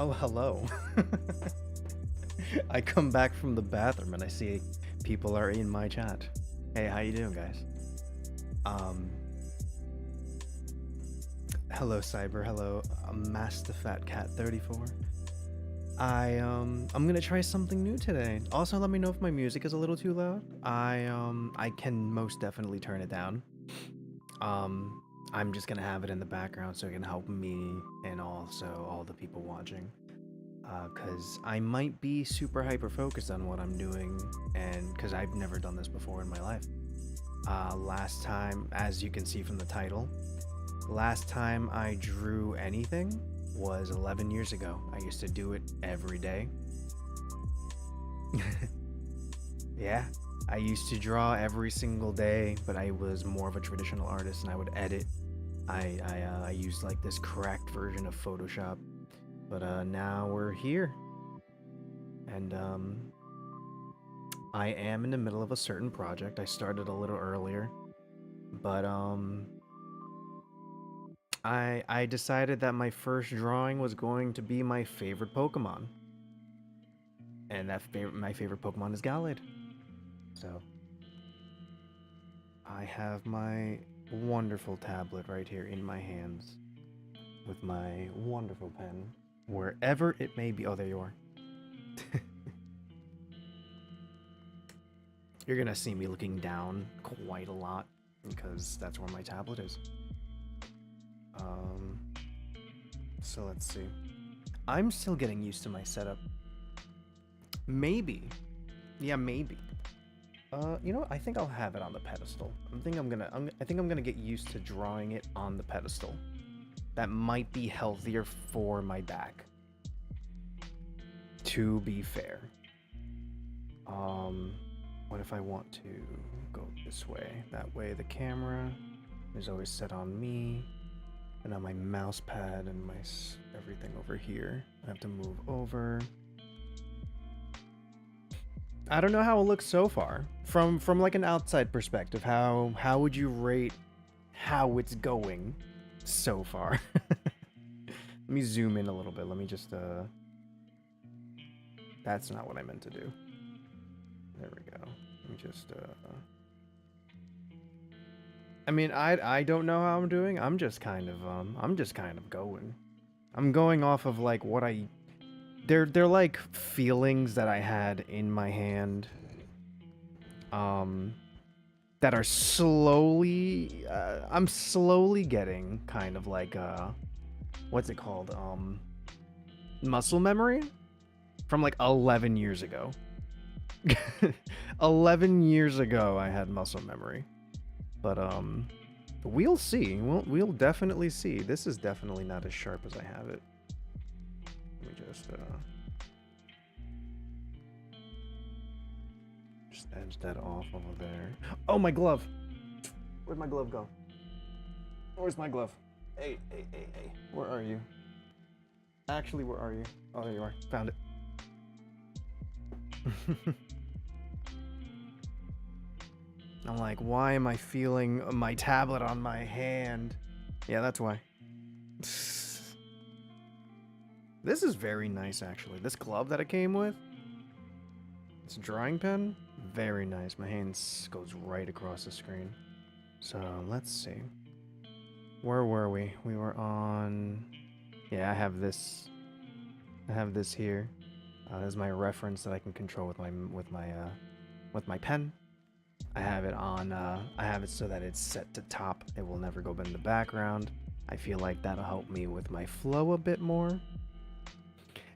Oh, hello. I come back from the bathroom and I see people are in my chat. Hey, how you doing, guys? Um, Hello, Cyber. Hello, MasterFatCat34. I'm gonna try something new today. Also, let me know if my music is a little too loud. I can most definitely turn it down. I'm just gonna have it in the background so it can help me and also all the people watching. Because I might be super hyper focused on what I'm doing, and because I've never done this before in my life. Last time, as you can see from the title, last time I drew anything was 11 years ago. I used to do it every day. Yeah, I used to draw every single day, but I was more of a traditional artist and I would edit. I used like this cracked version of Photoshop, but now we're here, and I am in the middle of a certain project. I started a little earlier, but I decided that my first drawing was going to be my favorite Pokemon, and my favorite Pokemon is Gallade. So I have my wonderful tablet right here in my hands with my wonderful pen, wherever it may be. Oh, there you are. You're gonna see me looking down quite a lot because that's where my tablet is. Um, so let's see. I'm still getting used to my setup. Maybe. Yeah, maybe. You know what? I think I'll have it on the pedestal. I think I'm gonna get used to drawing it on the pedestal. That might be healthier for my back. To be fair. What if I want to go this way? That way the camera is always set on me. And now my mouse pad and my everything over here. I have to move over. I don't know how it looks so far. From like an outside perspective, how would you rate how it's going so far? Let me zoom in a little bit. Let me just that's not what I meant to do. There we go. Let me just I mean, I don't know how I'm doing. I'm just kind of going. I'm going off of like what they're like feelings that I had in my hand that are slowly I'm slowly getting kind of like what's it called? Muscle memory from like 11 years ago. 11 years ago I had muscle memory. But we'll see. We'll definitely see. This is definitely not as sharp as I have it. Let me just edge that off over there. Oh, my glove. Where'd my glove go? Where's my glove? Hey. Where are you? Actually, where are you? Oh, there you are. Found it. I'm like, why am I feeling my tablet on my hand? Yeah, that's why. This is very nice, actually. This glove that it came with, this drawing pen, very nice. My hand goes right across the screen. So, let's see. Where were we? We were on... Yeah, I have this. I have this here. This is my reference that I can control with my pen. I have it on, I have it so that it's set to top. It will never go in the background. I feel like that'll help me with my flow a bit more.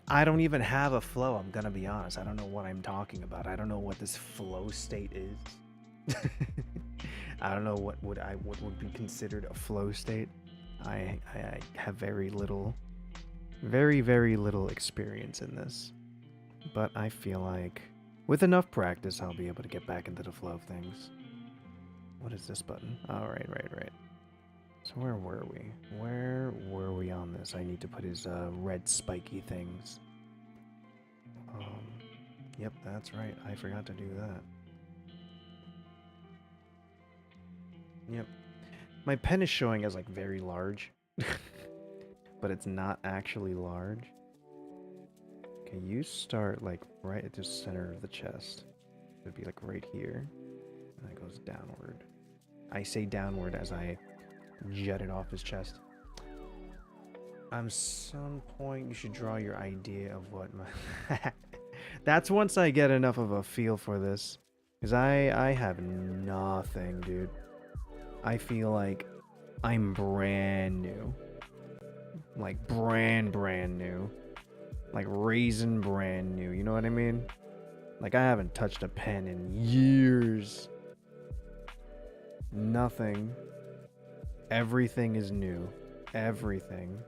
I don't even have a flow, I'm gonna be honest. I don't know what I'm talking about. I don't know what this flow state is. I don't know what would be considered a flow state. I have very little experience in this. But I feel like with enough practice, I'll be able to get back into the flow of things. What is this button? Oh, right. So where were we? Where were we on this? I need to put his red spiky things. Yep, that's right. I forgot to do that. Yep. My pen is showing as like very large. But it's not actually large. Okay, you start like right at the center of the chest. It'd be like right here. And it goes downward. I say downward as I jet it off his chest. Some point you should draw your idea of what my... That's once I get enough of a feel for this. Because I have nothing, dude. I feel like I'm brand new. Like brand new. Like raisin brand new, you know what I mean? Like I haven't touched a pen in years. Nothing. Everything is new. Everything.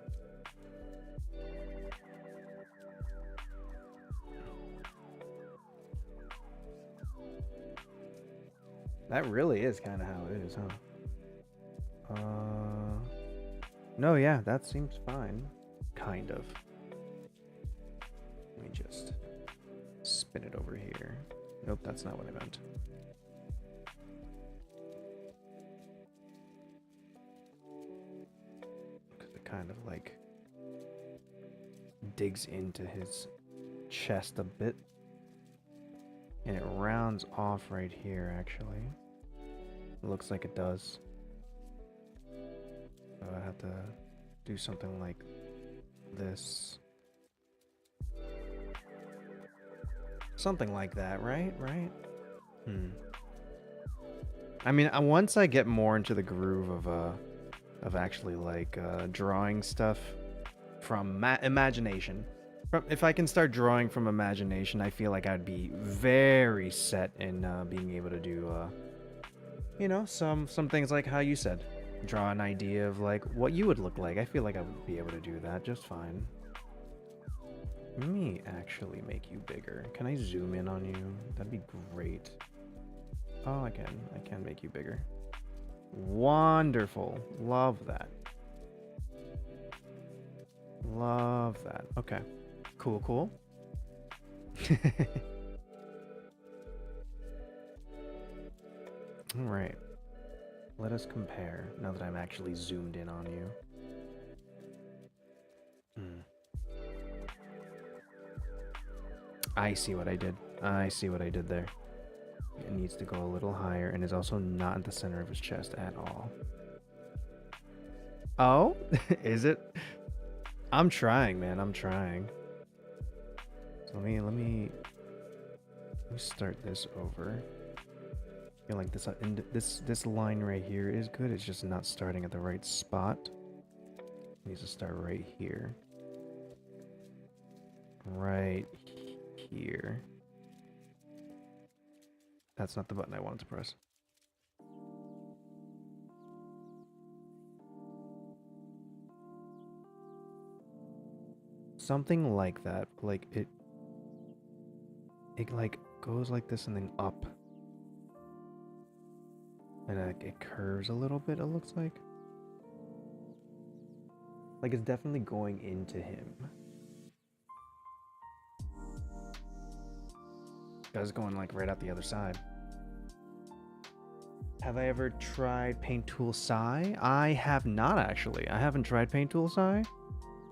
That really is kind of how it is, huh? No, yeah, that seems fine. Kind of. Let me just spin it over here. Nope, that's not what I meant. Because it kind of like digs into his chest a bit. And it rounds off right here, actually. It looks like it does. So I have to do something like this. Something like that, right? I mean, once I get more into the groove of actually like drawing stuff from imagination. If I can start drawing from imagination, I feel like I'd be very set in being able to do, you know, some things like how you said. Draw an idea of like what you would look like. I feel like I would be able to do that just fine. Let me actually make you bigger. Can I zoom in on you? That'd be great. Oh, I can make you bigger. Wonderful. Love that. Love that. Okay. Cool. All right. Let us compare now that I'm actually zoomed in on you. I see what I did. I see what I did there. It needs to go a little higher and is also not at the center of his chest at all. Oh, is it? I'm trying, man. I'm trying. So let me start this over. I feel like this line right here is good. It's just not starting at the right spot. It needs to start right here. Right here. That's not the button I wanted to press. Something like that. Like it like goes like this and then up. And it curves a little bit, it looks like. Like it's definitely going into him. That's going like right out the other side. Have I ever tried Paint Tool Sai? I have not actually. I haven't tried Paint Tool Sai.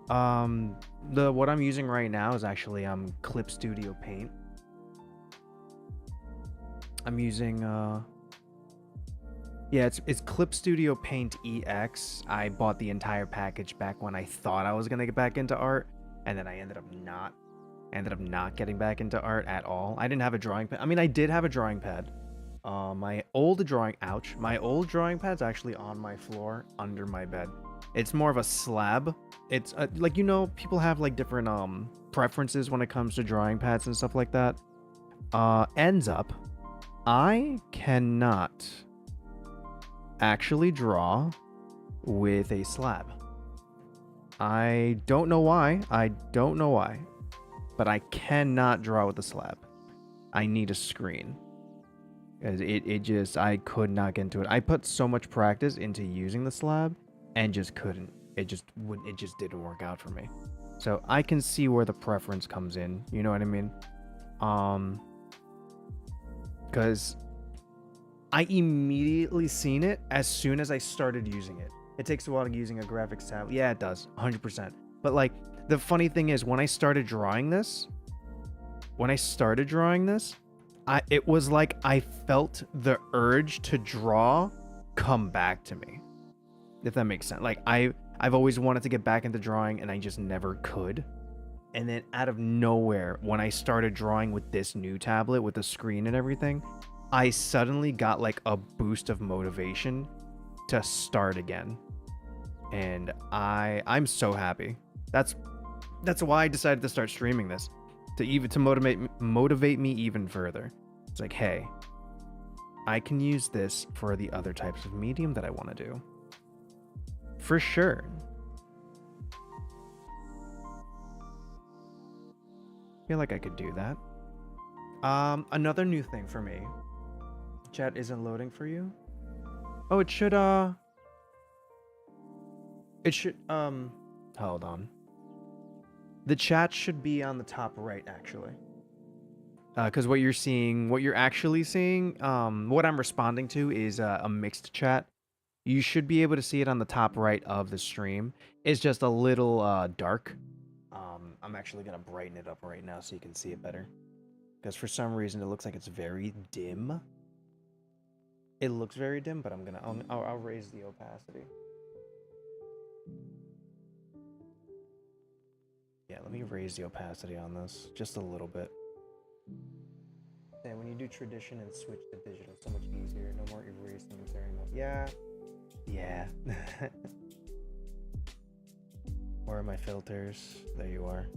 What I'm using right now is actually Clip Studio Paint. I'm using yeah, it's Clip Studio Paint EX. I bought the entire package back when I thought I was gonna get back into art, and then I ended up not getting back into art at all. I didn't have a drawing pad. I mean, I did have a drawing pad. My old drawing pad's actually on my floor under my bed. It's more of a slab. It's like, you know, people have like different preferences when it comes to drawing pads and stuff like that. Ends up, I cannot actually draw with a slab. I don't know why. But I cannot draw with a slab. I need a screen. I could not get into it. I put so much practice into using the slab and just couldn't. It just didn't work out for me. So I can see where the preference comes in. You know what I mean? Because I immediately seen it as soon as I started using it. It takes a while using a graphics tablet. Yeah, it does. 100%. But like, the funny thing is, when I started drawing this, when I started drawing this, it was like I felt the urge to draw come back to me. If that makes sense. Like I've always wanted to get back into drawing and I just never could. And then out of nowhere, when I started drawing with this new tablet with the screen and everything, I suddenly got like a boost of motivation to start again. And I'm so happy. That's why I decided to start streaming this, to motivate me even further. It's like, hey, I can use this for the other types of medium that I want to do. For sure. I feel like I could do that. Another new thing for me. Chat isn't loading for you? Oh, it should, hold on. The chat should be on the top right, actually. Because what you're actually seeing, what I'm responding to is a mixed chat. You should be able to see it on the top right of the stream. It's just a little dark. I'm actually going to brighten it up right now so you can see it better. Because for some reason it looks like it's very dim. It looks very dim, but I'll raise the opacity. Yeah, let me raise the opacity on this just a little bit. And when you do tradition and switch to digital, so much easier. No more erasing and tearing up. Yeah. Yeah. Where are my filters? There you are.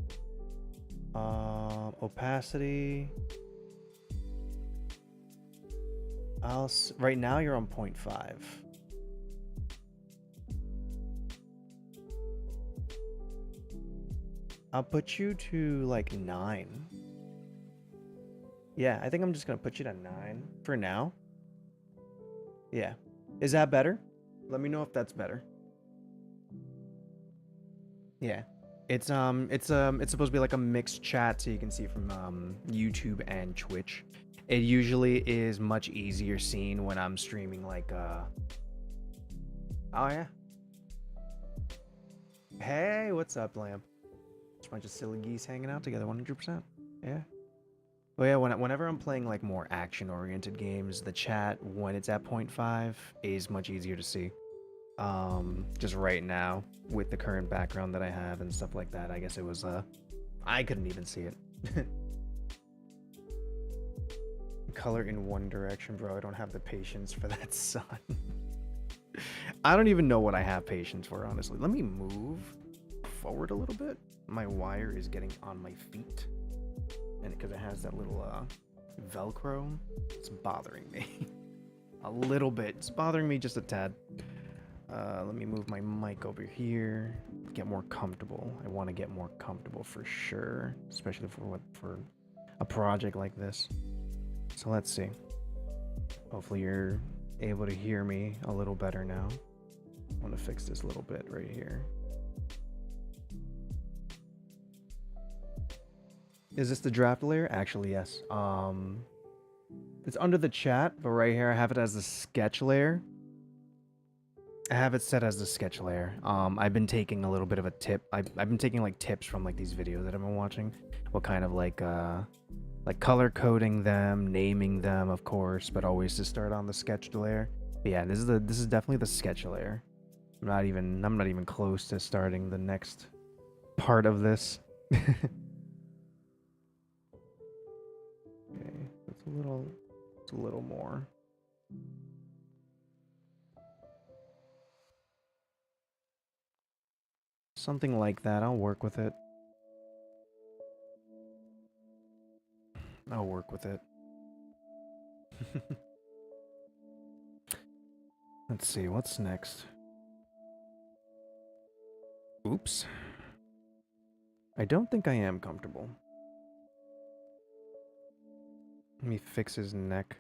Opacity. Right now you're on 0.5. I'll put you to like 9. Yeah, I think I'm just gonna put you to 9 for now. Yeah. Is that better? Let me know if that's better. Yeah. It's supposed to be like a mixed chat so you can see from YouTube and Twitch. It usually is much easier seen when I'm streaming like oh yeah. Hey, what's up, Lamp? Just a bunch of silly geese hanging out together 100%. Yeah. Well, yeah, whenever I'm playing like more action-oriented games, the chat when it's at 0.5 is much easier to see. Just right now with the current background that I have and stuff like that, I guess it was I couldn't even see it. Color in one direction, bro. I don't have the patience for that, son. I don't even know what I have patience for, honestly. Let me move forward a little bit. My wire is getting on my feet. And because it has that little Velcro, it's bothering me. A little bit. It's bothering me just a tad. Let me move my mic over here. Get more comfortable. I want to get more comfortable for sure. Especially for a project like this. So let's see. Hopefully you're able to hear me a little better now. I want to fix this little bit right here. Is this the draft layer? Actually, yes. It's under the chat, but right here I have it as the sketch layer. I have it set as the sketch layer. I've been taking a little bit of a tip. I've been taking like tips from like these videos that I've been watching. What kind of like color coding them, naming them, of course, but always to start on the sketch layer. But yeah, this is definitely the sketch layer. I'm not even close to starting the next part of this. Okay, it's a little more. Something like that. I'll work with it. I'll work with it. Let's see, what's next? Oops. I don't think I am comfortable. Let me fix his neck.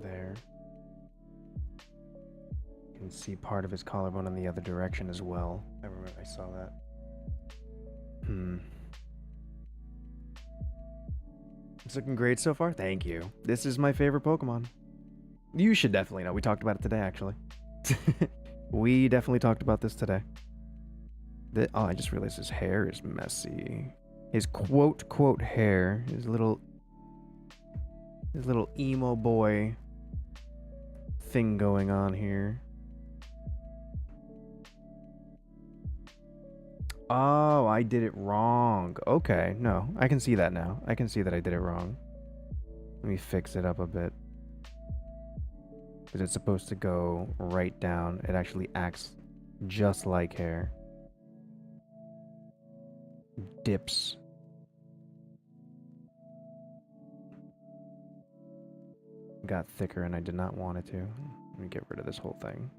There. You can see part of his collarbone in the other direction as well. I remember I saw that. It's looking great so far. Thank you. This is my favorite Pokemon. You should definitely know. We talked about it today, actually. We definitely talked about this today. Oh, I just realized his hair is messy. His quote hair, his little emo boy thing going on here. Oh, I did it wrong. Okay, no, I can see that now. I can see that I did it wrong. Let me fix it up a bit. Because it's supposed to go right down. It actually acts just like hair. Dips. Got thicker and I did not want it to. Let me get rid of this whole thing.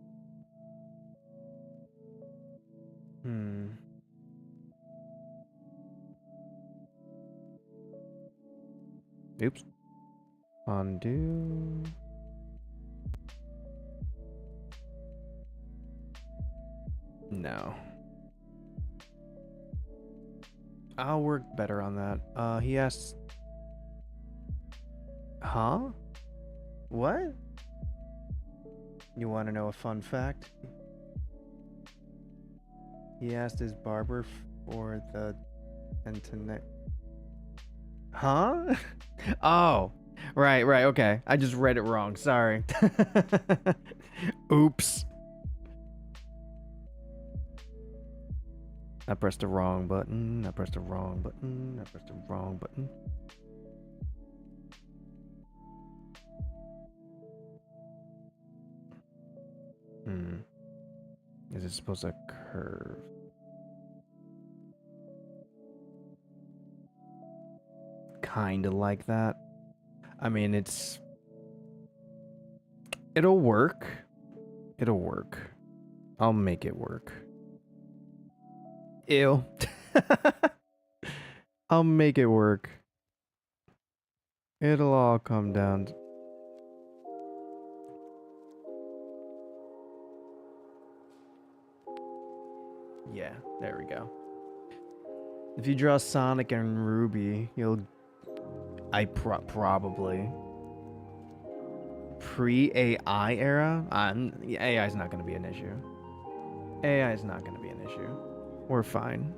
Oops. Undo. No. I'll work better on that. He asked... Huh? What? You want to know a fun fact? He asked his barber for the internet. Huh? Oh, right, okay. I just read it wrong. Sorry. Oops. I pressed the wrong button. I pressed the wrong button. I pressed the wrong button. Is it supposed to curve? Kinda like that. I mean, it'll work. It'll work. I'll make it work. Ew. I'll make it work. It'll all come down to... Yeah, there we go. If you draw Sonic and Ruby, you'll... probably... Pre-AI era? AI is not going to be an issue. AI is not going to be an issue. We're fine.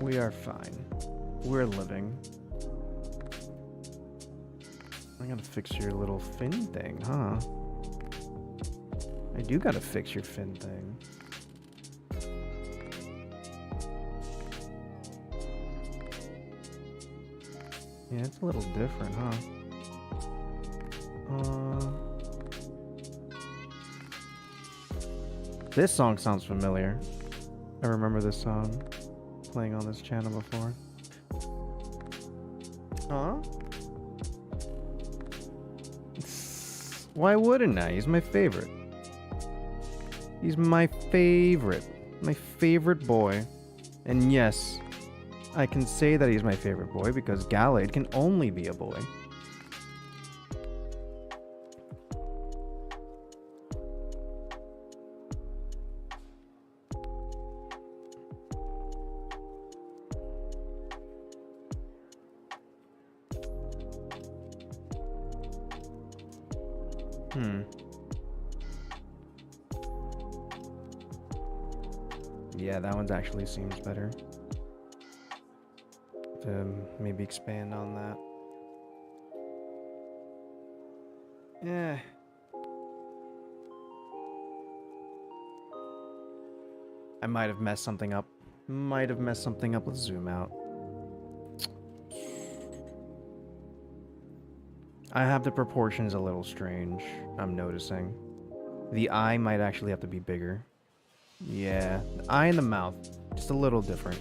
We are fine. We're living. I gotta fix your little fin thing, huh? I do gotta fix your fin thing. Yeah, it's a little different, huh? This song sounds familiar. I remember this song playing on this channel before. Huh? Why wouldn't I? He's my favorite. He's my favorite. My favorite boy. And yes, I can say that he's my favorite boy because Gallade can only be a boy. Yeah, that one actually seems better. To maybe expand on that. Yeah. I might have messed something up. Let's zoom out. I have the proportions a little strange, I'm noticing. The eye might actually have to be bigger. Yeah, the eye and the mouth, just a little different.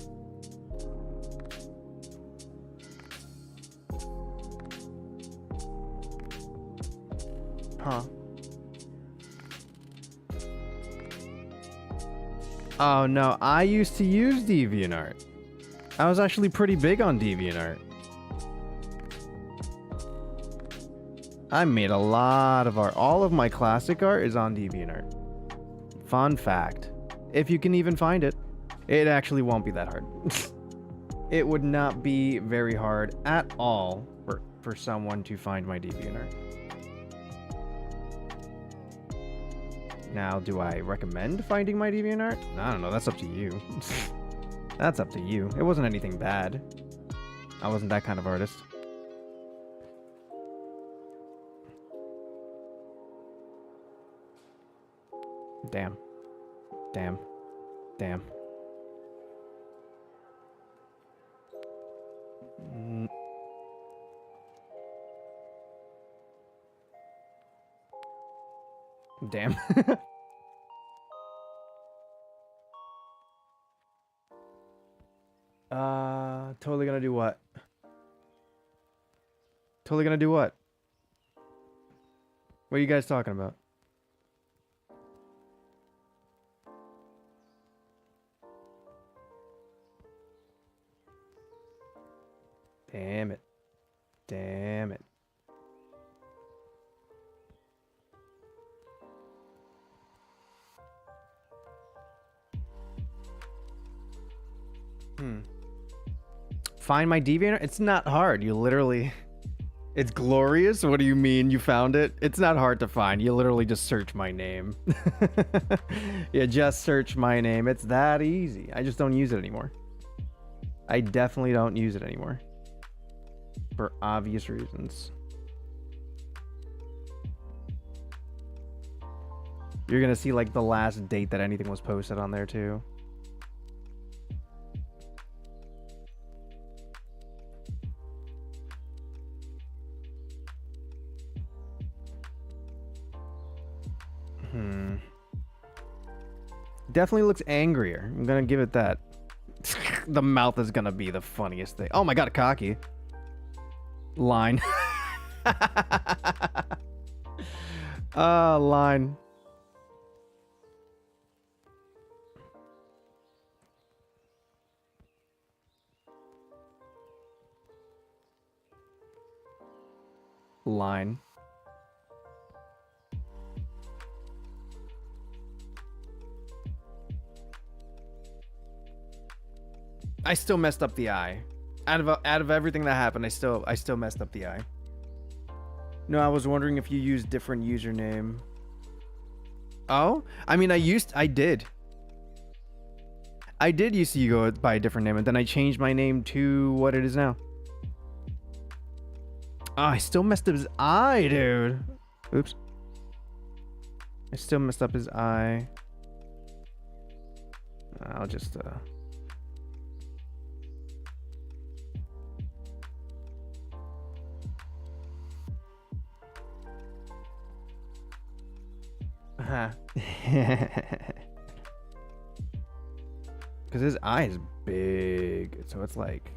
Huh. Oh no, I used to use DeviantArt. I was actually pretty big on DeviantArt. I made a lot of art. All of my classic art is on DeviantArt. Fun fact. If you can even find it. It actually won't be that hard. It would not be very hard at all for someone to find my DeviantArt. Now, do I recommend finding my DeviantArt? I don't know, that's up to you. That's up to you. It wasn't anything bad. I wasn't that kind of artist. Damn. Damn. Damn. Damn. Totally gonna do what? Totally gonna do what? What are you guys talking about? Damn it. Damn it. Find my DeviantArt? It's not hard. You literally... It's glorious? What do you mean you found it? It's not hard to find. You literally just search my name. Yeah, just search my name. It's that easy. I just don't use it anymore. I definitely don't use it anymore. For obvious reasons. You're gonna see like the last date that anything was posted on there too. Definitely looks angrier. I'm gonna give it that. The mouth is gonna be the funniest thing. Oh my god, cocky. Line. Line. Line. I still messed up the eye. Out of everything that happened, I still messed up the eye. No, I was wondering if you used different username. Oh? I mean, I did. I did used to go by a different name, and then I changed my name to what it is now. Oh, I still messed up his eye, dude. Oops. I still messed up his eye. I'll just, Because his eye is big, so it's like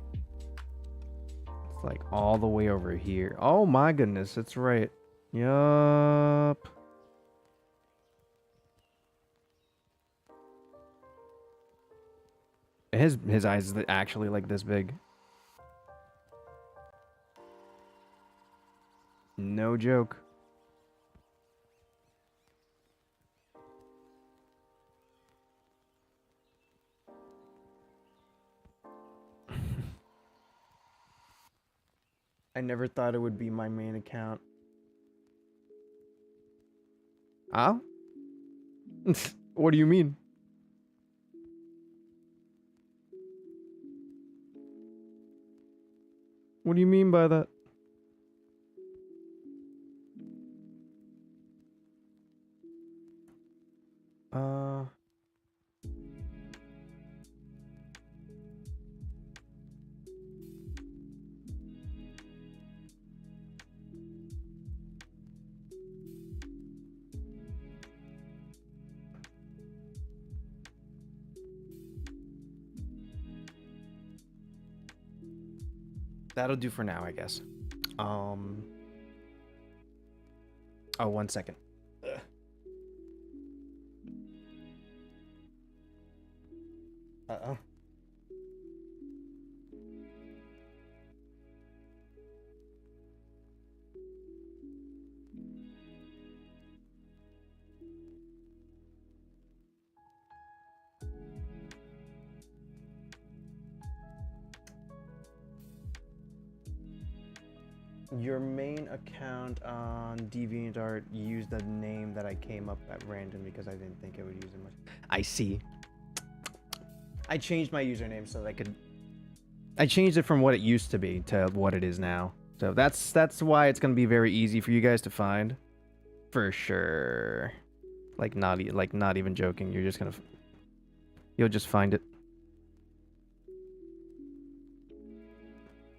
all the way over here. Oh my goodness, that's right. Yup. His eyes is actually like this big. No joke. I never thought it would be my main account. Oh? What do you mean? What do you mean by that? That'll do for now, I guess. Oh, 1 second. Uh-oh. Your main account on DeviantArt used the name that I came up at random because I didn't think it would use it much. I see. I changed my username so that I could... I changed it from what it used to be to what it is now. So that's why it's gonna be very easy for you guys to find. For sure. Like not even joking. You're just gonna... You'll just find it.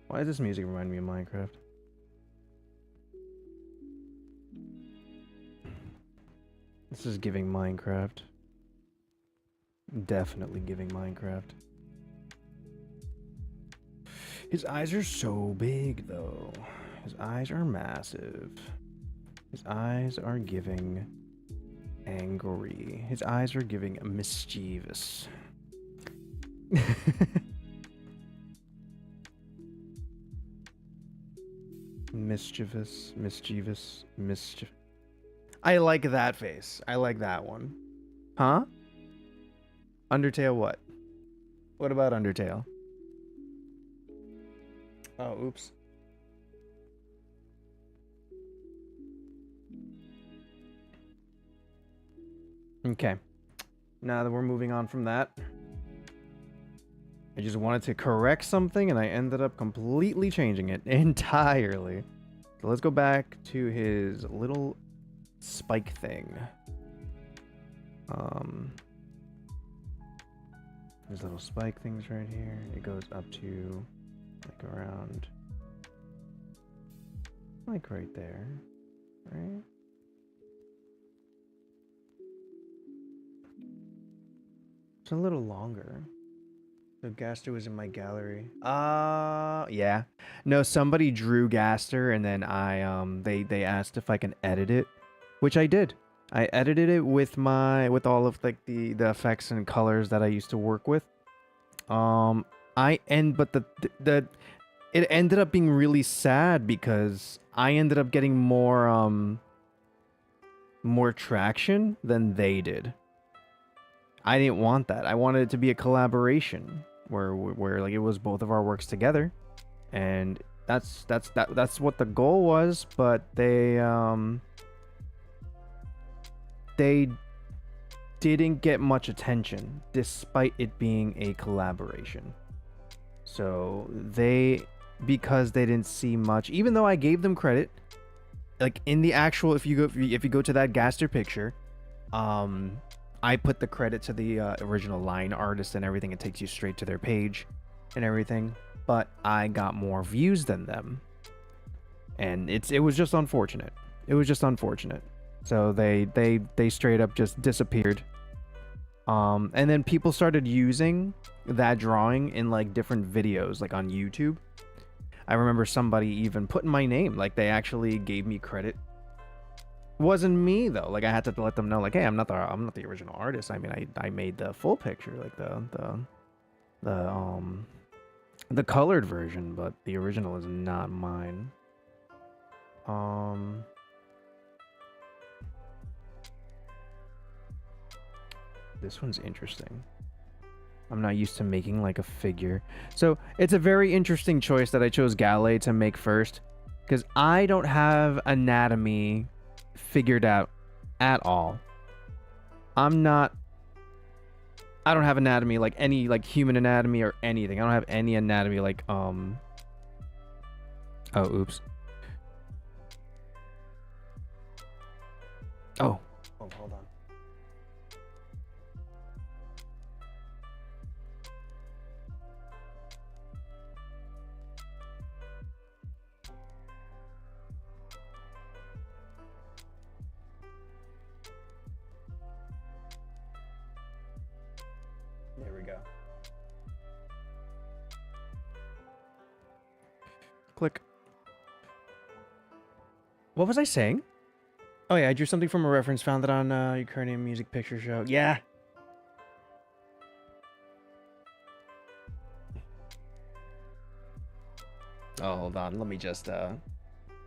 Why does this music remind me of Minecraft? This is giving Minecraft. Definitely giving Minecraft. His eyes are so big, though. His eyes are massive. His eyes are giving angry. His eyes are giving mischievous. Mischievous. I like that face. I like that one. Huh? Undertale what? What about Undertale? Oh, oops. Okay. Now that we're moving on from that, I just wanted to correct something and I ended up completely changing it entirely. So let's go back to his little spike thing. There's little spike things right here. It goes up to like around like right there, right? It's a little longer. So Gaster was in my gallery. Yeah. No, somebody drew Gaster and then they asked if I can edit it, which I did. I edited it with all of like the effects and colors that I used to work with. But it ended up being really sad because I ended up getting more traction than they did. I didn't want that. I wanted it to be a collaboration where like it was both of our works together, and that's what the goal was. But they didn't get much attention despite it being a collaboration. So because they didn't see much, even though I gave them credit, like in the actual, if you go to that Gaster picture, I put the credit to the original line artist and everything. It takes you straight to their page and everything. But I got more views than them, and it was just unfortunate. It was just unfortunate. So they straight up just disappeared. And then people started using that drawing in like different videos, like on YouTube. I remember somebody even putting my name, like they actually gave me credit. It wasn't me though. Like I had to let them know, like, hey, I'm not the original artist. I mean, I made the full picture, like the colored version, but the original is not mine. This one's interesting. I'm not used to making like a figure. So it's a very interesting choice that I chose Galley to make first, because I don't have anatomy figured out at all. I don't have anatomy, like any like human anatomy or anything. I don't have any anatomy like oh, oops. Oh, hold on. There we go. Click. What was I saying? Oh yeah, I drew something from a reference, found it on Ukrainian music picture show. Yeah. Oh, hold on. Let me just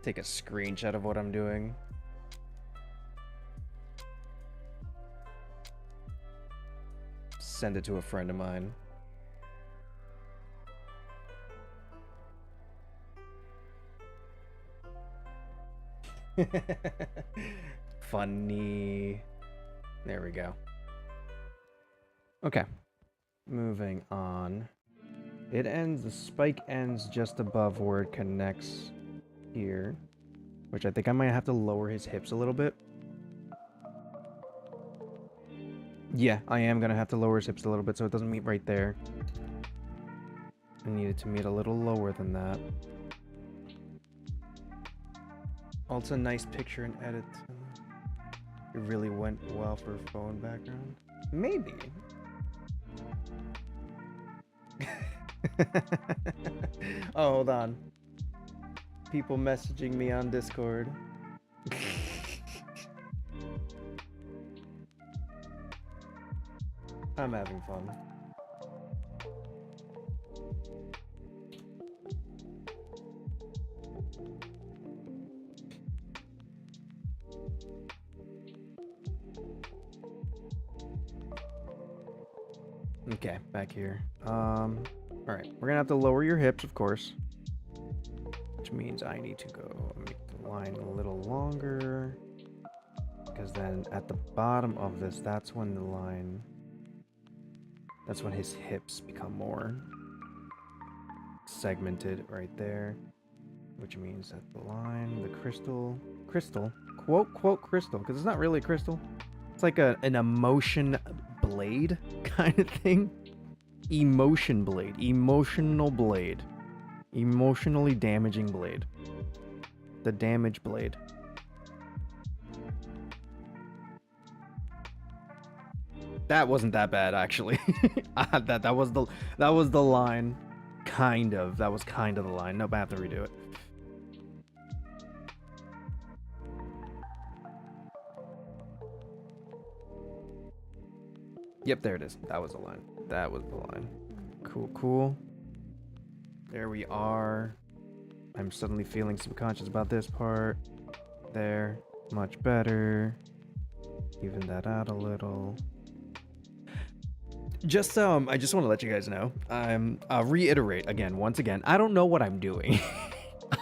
take a screenshot of what I'm doing. Send it to a friend of mine. Funny. There we go. Okay. Moving on. It ends, the spike ends just above where it connects here. Which I think I might have to lower his hips a little bit. Yeah, I am going to have to lower his hips a little bit so it doesn't meet right there. I need it to meet a little lower than that. Also, nice picture and edit. It really went well for a phone background. Maybe. Oh, hold on. People messaging me on Discord. I'm having fun. Okay, back here. Alright, we're gonna have to lower your hips, of course. Which means I need to go make the line a little longer. Because then at the bottom of this, that's when the line... That's when his hips become more segmented right there. Which means that the line, the crystal, quote, crystal, because it's not really a crystal. It's like an emotion blade kind of thing. Emotion blade, emotional blade. Emotionally damaging blade. The damage blade. That wasn't that bad, actually. that was the line. Kind of. That was kind of the line. Nope, I have to redo it. Yep, there it is. That was the line. That was the line. Cool, cool. There we are. I'm suddenly feeling subconscious about this part. There. Much better. Even that out a little. Just I just want to let you guys know. I'll reiterate again, once again, I don't know what I'm doing.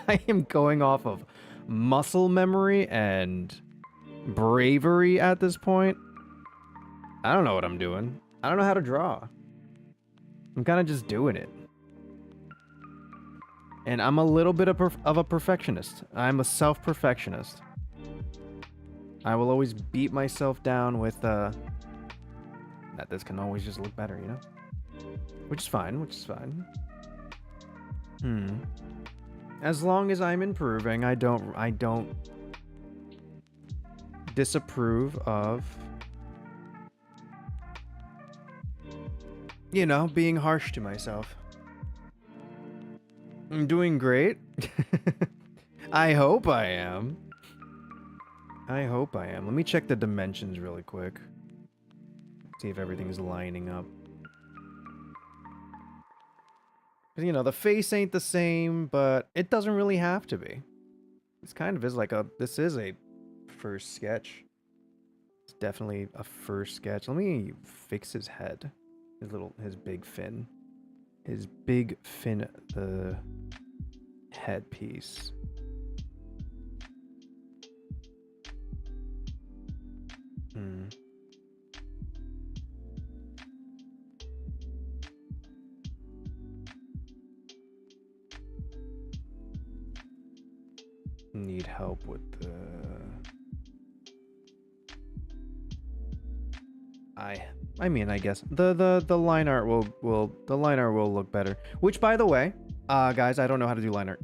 I am going off of muscle memory and bravery at this point. I don't know what I'm doing. I don't know how to draw. I'm kind of just doing it. And I'm a little bit of a perfectionist. I'm a self-perfectionist. I will always beat myself down with that this can always just look better, you know? Which is fine, which is fine. As long as I'm improving, I don't disapprove of, you know, being harsh to myself. I'm doing great. I hope I am. I hope I am. Let me check the dimensions really quick. See if everything's lining up. Because, you know, the face ain't the same, but it doesn't really have to be. This kind of is like this is a first sketch. It's definitely a first sketch. Let me fix his head. His big fin. His big fin, the headpiece. Need help with the... I mean, I guess the line art will look better. Which, by the way, guys, I don't know how to do line art.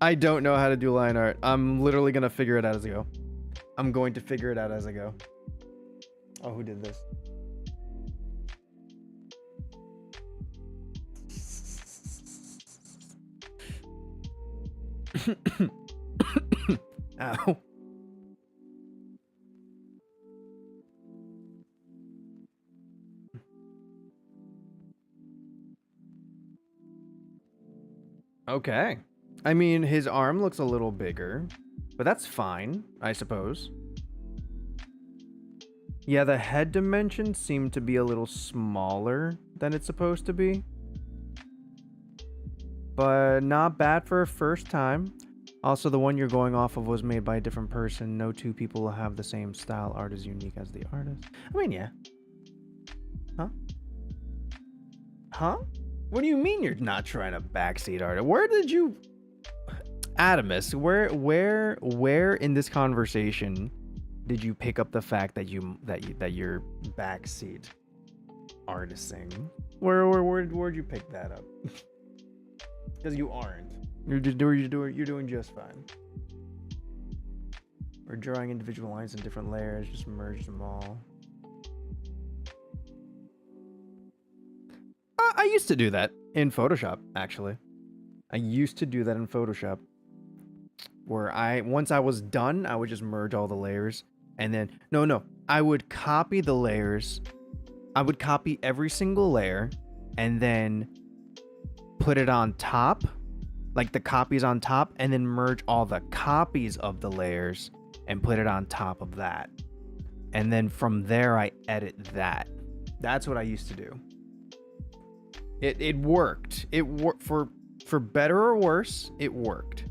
I don't know how to do line art. I'm literally gonna figure it out as I go. I'm going to figure it out as I go. Oh, who did this? Ow. Okay. I mean, his arm looks a little bigger, but that's fine, I suppose. Yeah, the head dimensions seem to be a little smaller than it's supposed to be. but not bad for a first time. Also, the one you're going off of was made by a different person. No two people will have the same style. Art is unique as the artist. I mean, yeah. Huh? Huh? What do you mean you're not trying to backseat art? Where did you... Adamus, where in this conversation did you pick up the fact that you're backseat artisting? Where'd you pick that up? Because you aren't. You're doing just fine. We're drawing individual lines in different layers, just merge them all. I used to do that in Photoshop, actually. I used to do that in Photoshop. Where once I was done, I would just merge all the layers. And then, no, I would copy the layers. I would copy every single layer and then put it on top, like the copies on top, and then merge all the copies of the layers and put it on top of that. And then from there, I edit that. That's what I used to do. It worked. It worked for better or worse, it worked.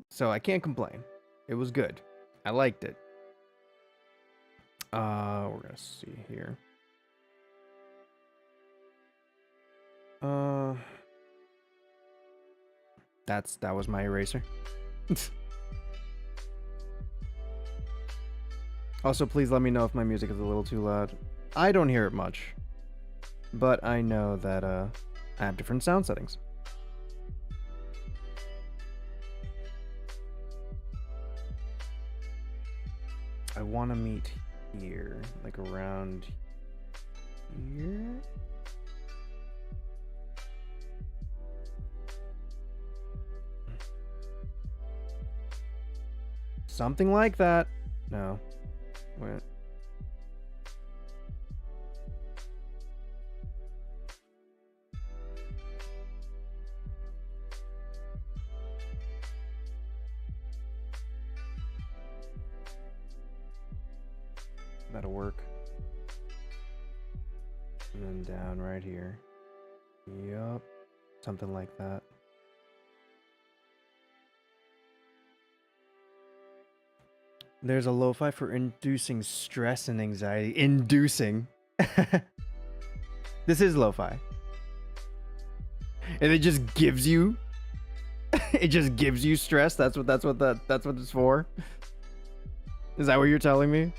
So I can't complain. It was good. I liked it. We're gonna see here. That was my eraser. Also, please let me know if my music is a little too loud. I don't hear it much, but I know that I have different sound settings. I want to meet here, like around here. Something like that. No. Wait. That'll work. And then down right here. Yup. Something like that. There's a lo-fi for inducing stress and anxiety. Inducing. This is lo-fi. And it just gives you it just gives you stress. That's what it's for. Is that what you're telling me?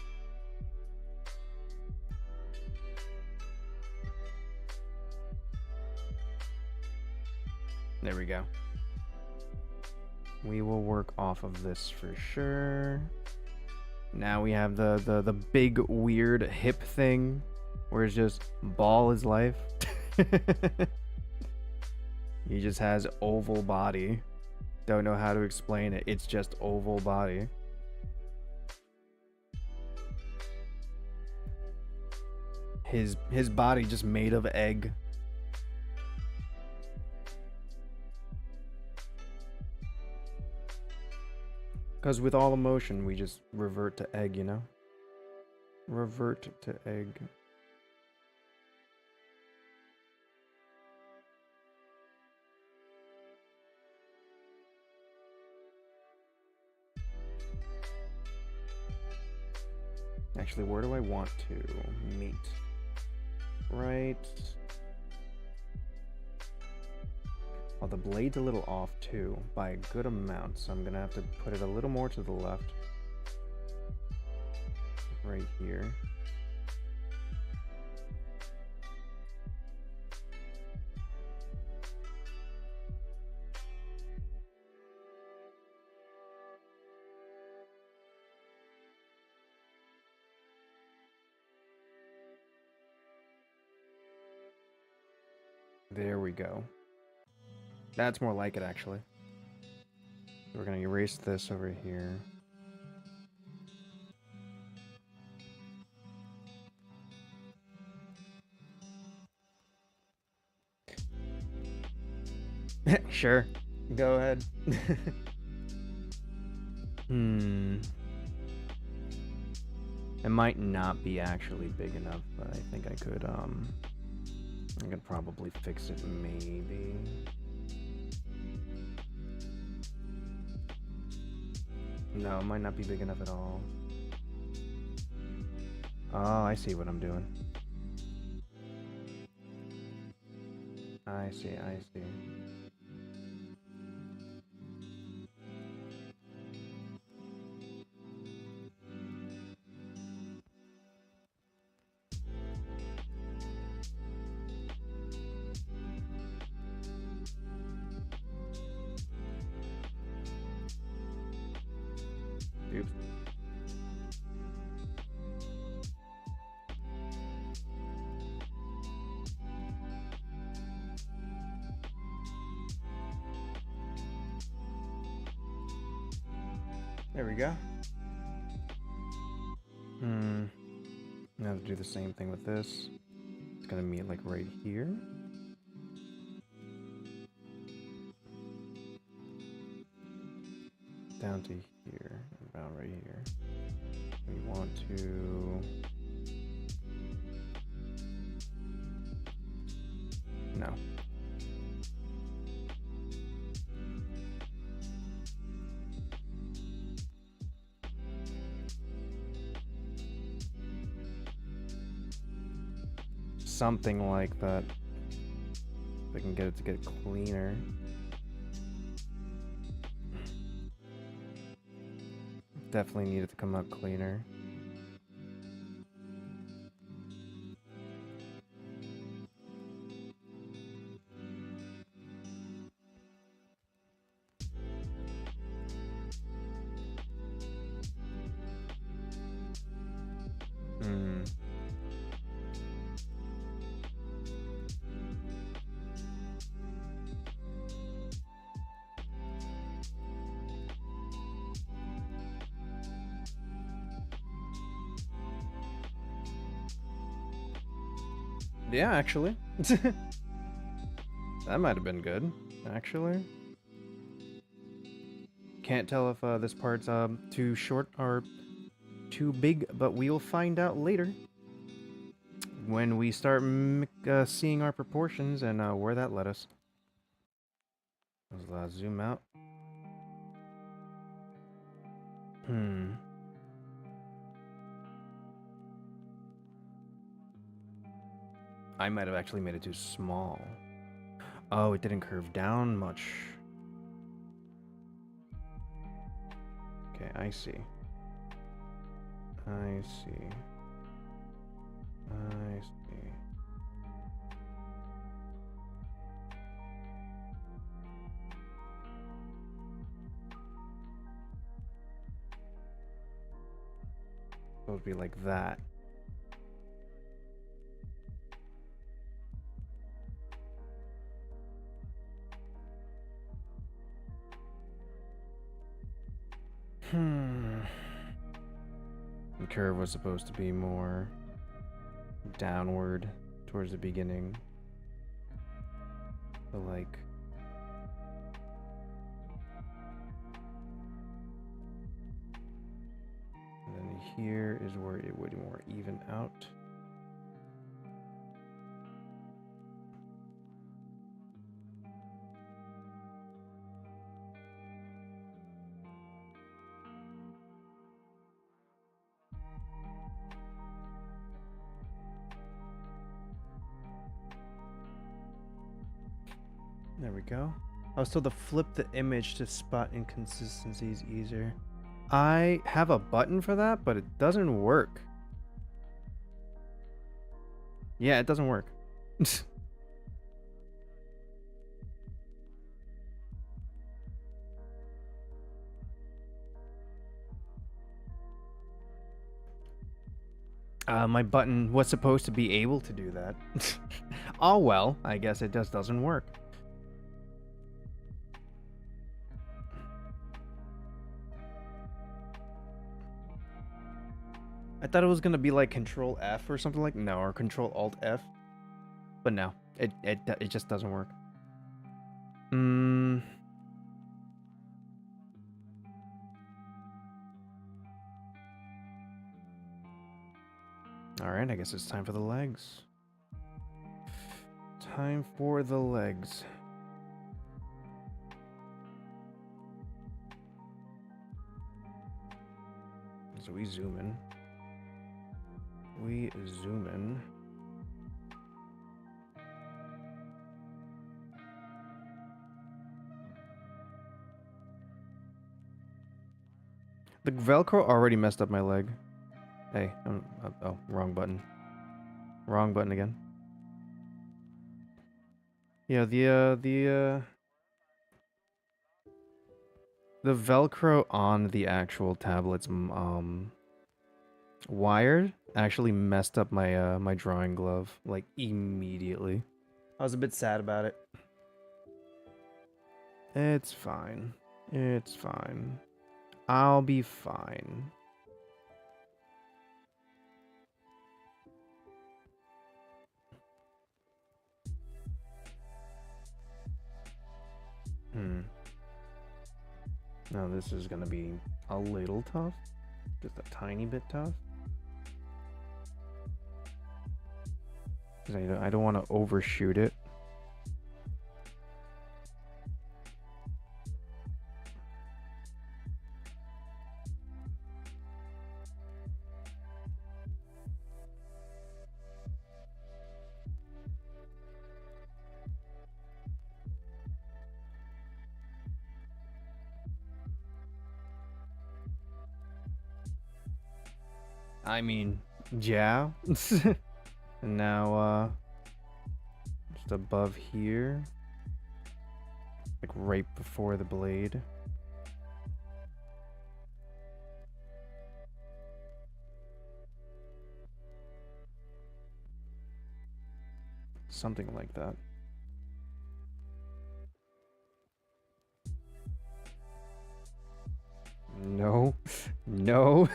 There we go. We will work off of this for sure. Now we have the big weird hip thing where it's just ball is life. He just has oval body. Don't know how to explain it. It's just oval body. His body just made of egg. Because with all emotion, we just revert to egg, you know? Revert to egg. Actually, where do I want to meet? Right. Oh, the blade's a little off too, by a good amount, so I'm gonna have to put it a little more to the left. Right here. There we go. That's more like it, actually. We're gonna erase this over here. Sure. Go ahead. It might not be actually big enough, but I think I could, I could probably fix it, maybe. No, it might not be big enough at all. Oh, I see what I'm doing. I see, I see. Oops. There we go. Now to do the same thing with this. It's gonna meet like right here. Down to here, about right here. We want to... No. Something like that. If I can get it to get cleaner. Definitely need it to come out cleaner. Yeah, actually. That might have been good, actually. Can't tell if this part's too short or too big, but we'll find out later when we start seeing our proportions and where that led us. Let's zoom out. I might have actually made it too small. Oh, it didn't curve down much. Okay, I see. I see. I see. It would be like that. The curve was supposed to be more downward towards the beginning. So like... And then here is where it would more even out. There we go. I was told to flip the image to spot inconsistencies easier. I have a button for that, but it doesn't work. Yeah, it doesn't work. My button was supposed to be able to do that. Oh well, I guess it just doesn't work. I thought it was gonna be like Control F or something like no, or Control Alt F, but no, it just doesn't work. All right, I guess it's time for the legs. Time for the legs. So we zoom in. We zoom in. The Velcro already messed up my leg. Hey, oh, wrong button. Wrong button again. Yeah, the Velcro on the actual tablet's wired actually messed up my my drawing glove like immediately. I was a bit sad about it. It's fine. It's fine. I'll be fine. Now this is gonna be a little tough. Just a tiny bit tough. Because I don't want to overshoot it. I mean, yeah. And now, just above here, like right before the blade. Something like that. No, no.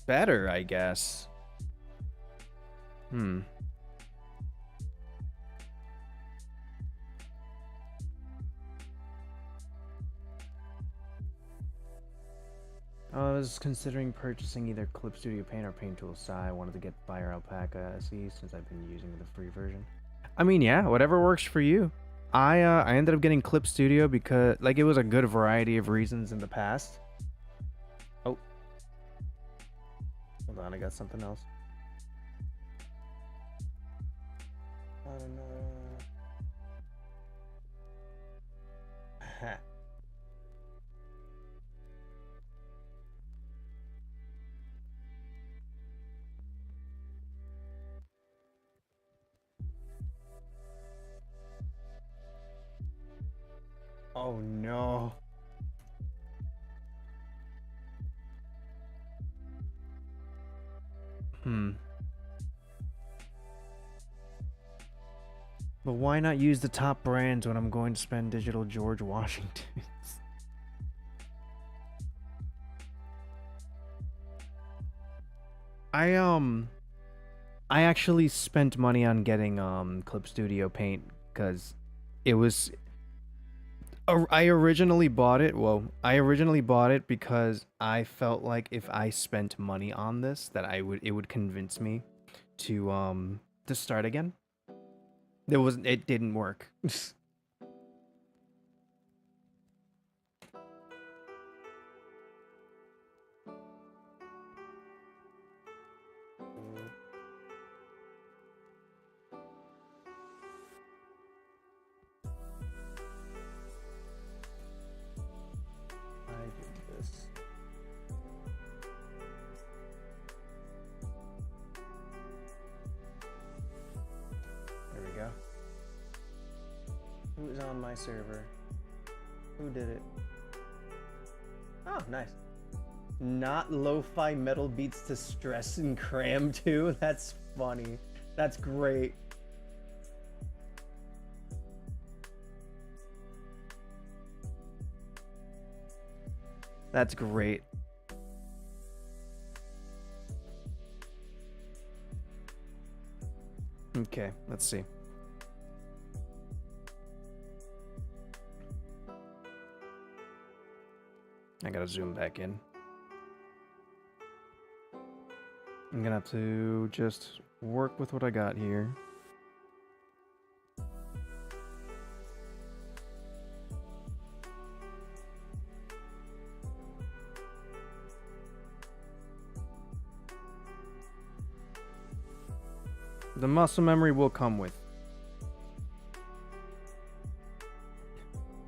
Better, I guess. I was considering purchasing either Clip Studio Paint or Paint Tool Sai. I wanted to get Fire Alpaca SE since I've been using the free version. I mean, yeah, whatever works for you. I ended up getting Clip Studio because like it was a good variety of reasons in the past. Oh. Hold on, I got something else. I don't know. Oh no. But why not use the top brands when I'm going to spend digital George Washingtons? I actually spent money on getting Clip Studio Paint because it was I originally bought it. Well, I originally bought it because I felt like if I spent money on this that it would convince me to start again. It didn't work. Who's on my server? Who did it? Oh, nice. Not lo-fi metal beats to stress and cram too? That's funny. That's great. That's great. Okay, let's see. I gotta zoom back in. I'm gonna have to just work with what I got here. The muscle memory will come with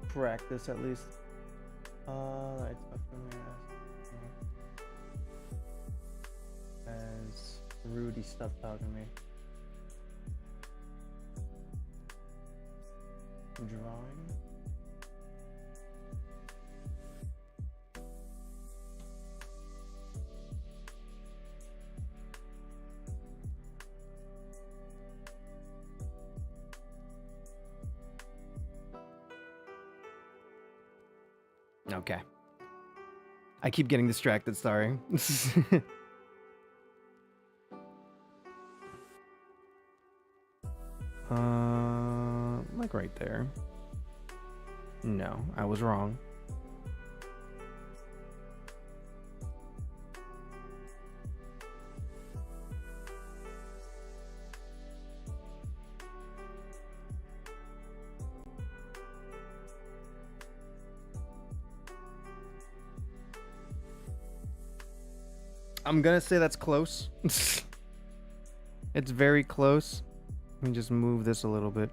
practice, at least. It's up from there. As Rudy stopped talking to me. Drawing. Okay. I keep getting distracted, sorry. Like right there. No, I was wrong. I'm gonna say that's close. It's very close. Let me just move this a little bit.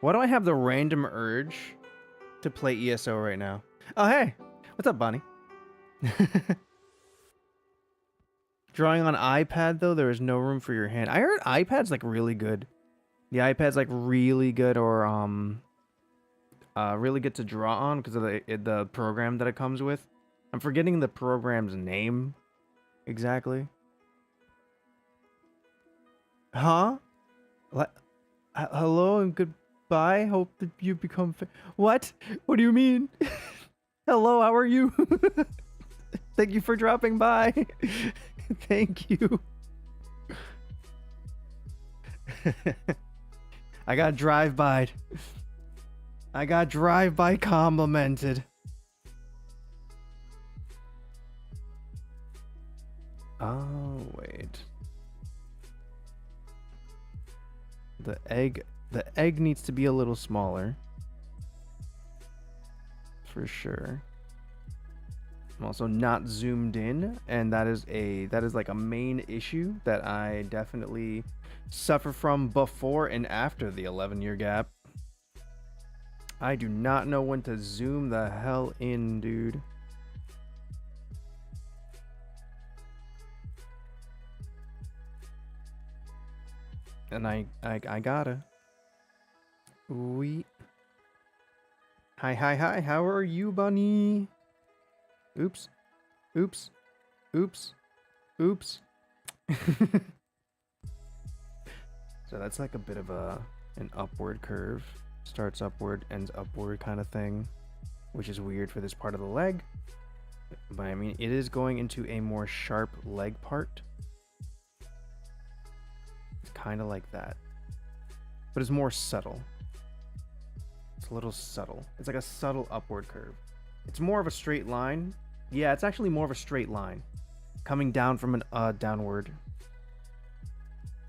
Why do I have the random urge to play ESO right now? Oh, hey. What's up, Bonnie? Drawing on iPad, though, there is no room for your hand. I heard iPad's, like, really good. The iPad's, like, really good, or, really good to draw on because of the program that it comes with. I'm forgetting the program's name exactly. Huh? Hello and goodbye. Hope that you become what? What do you mean? Hello, how are you? Thank you for dropping by. Thank you. I got drive-by'd. I got drive-by complimented. Oh, wait. The egg needs to be a little smaller. For sure. I'm also not zoomed in, and that is like a main issue that I definitely suffer from before and after the 11-year gap. I do not know when to zoom the hell in, dude. And I gotta. Hi, how are you, bunny? Oops. Oops. Oops. Oops. So that's like a bit of an upward curve. Starts upward, ends upward kind of thing, which is weird for this part of the leg. But I mean, it is going into a more sharp leg part. It's kind of like that. But it's more subtle. It's a little subtle. It's like a subtle upward curve. It's more of a straight line. Yeah, it's actually more of a straight line. Coming down from an downward.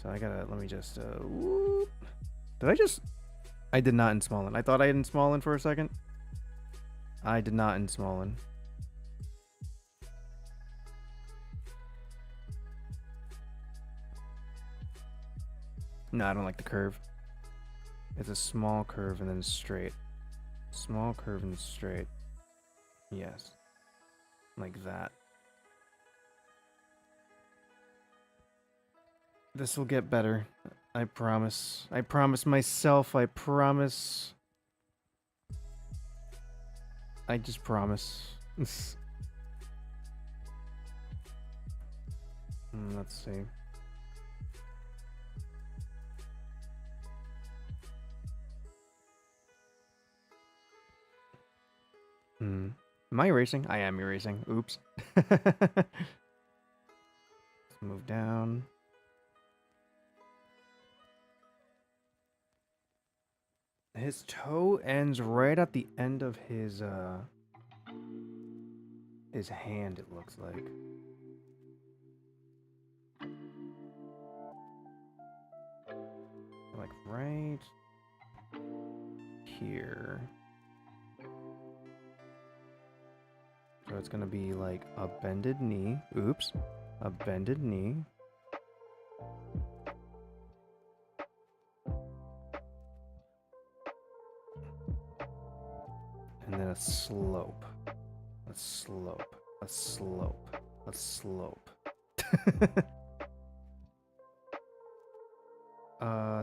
So I gotta, let me just, whoop. I did not in Smallin. I thought I had in Smallin for a second. I did not in Smallin. No, I don't like the curve. It's a small curve and then straight. Small curve and straight. Yes. Like that. This will get better. I promise. I promise myself. I promise. I just promise. Let's see. Am I erasing? I am erasing. Oops. Let's move down. His toe ends right at the end of his hand, it looks like. Like right here. So it's gonna be like a bended knee. Oops. A bended knee. And then a slope. A slope. A slope. A slope.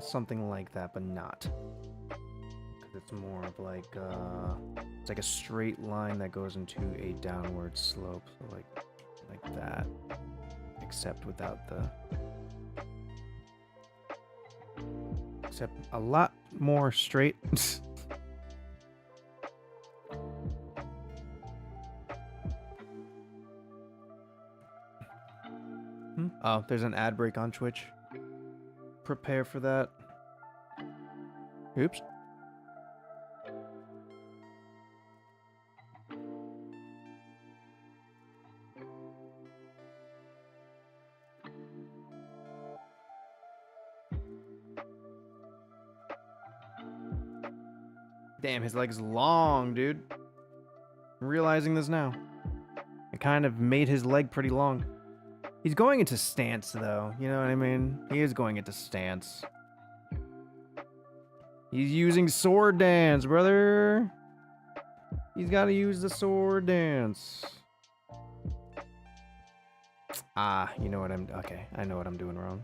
Something like that, but not. Because it's more of like, it's like a straight line that goes into a downward slope. So like that. Except without the... Except a lot more straight. Oh, there's an ad break on Twitch. Prepare for that. Oops. Damn, his leg's long, dude. I'm realizing this now. It kind of made his leg pretty long. He's going into stance, though. You know what I mean? He is going into stance. He's using sword dance, brother. He's got to use the sword dance. Ah, you know what I'm... Okay, I know what I'm doing wrong.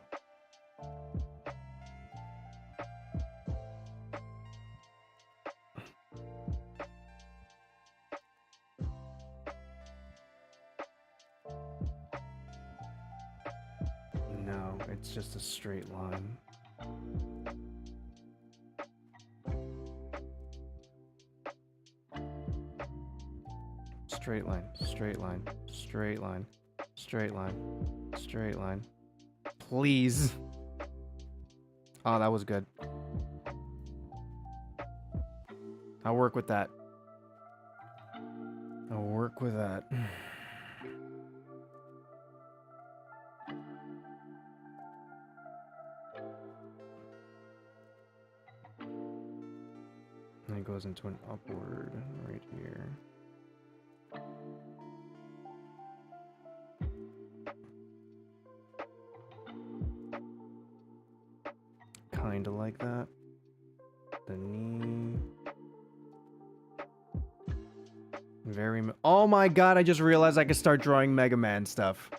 No, it's just a straight line. Straight line, straight line, straight line, straight line, straight line. Please. Oh, that was good. I'll work with that. I'll work with that. And it goes into an upward right here. Kinda like that. The knee. Oh my god, I just realized I could start drawing Mega Man stuff.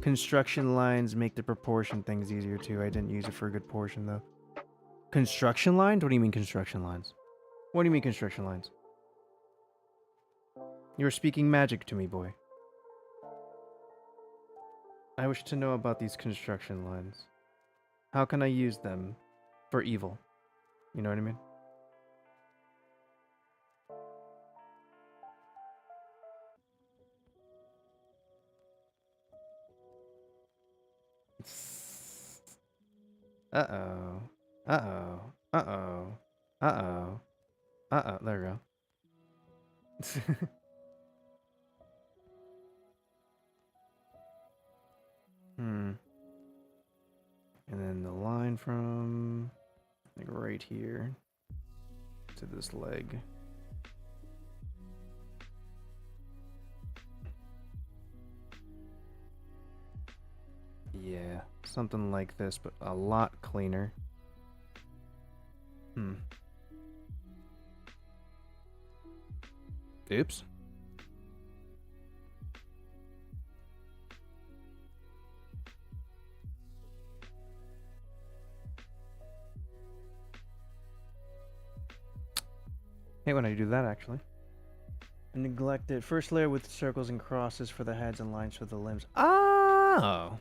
Construction lines make the proportion things easier too. I didn't use it for a good portion though. Construction lines? What do you mean construction lines? What do you mean construction lines? You're speaking magic to me, boy. I wish to know about these construction lines. How can I use them for evil? You know what I mean? Uh-oh. Uh-oh. Uh-oh. Uh-oh. Uh-oh. There we go. And then the line from like right here to this leg. Yeah, something like this, but a lot cleaner. Oops. Hate when I do that, actually. Neglected. First layer with circles and crosses for the heads and lines for the limbs. Oh!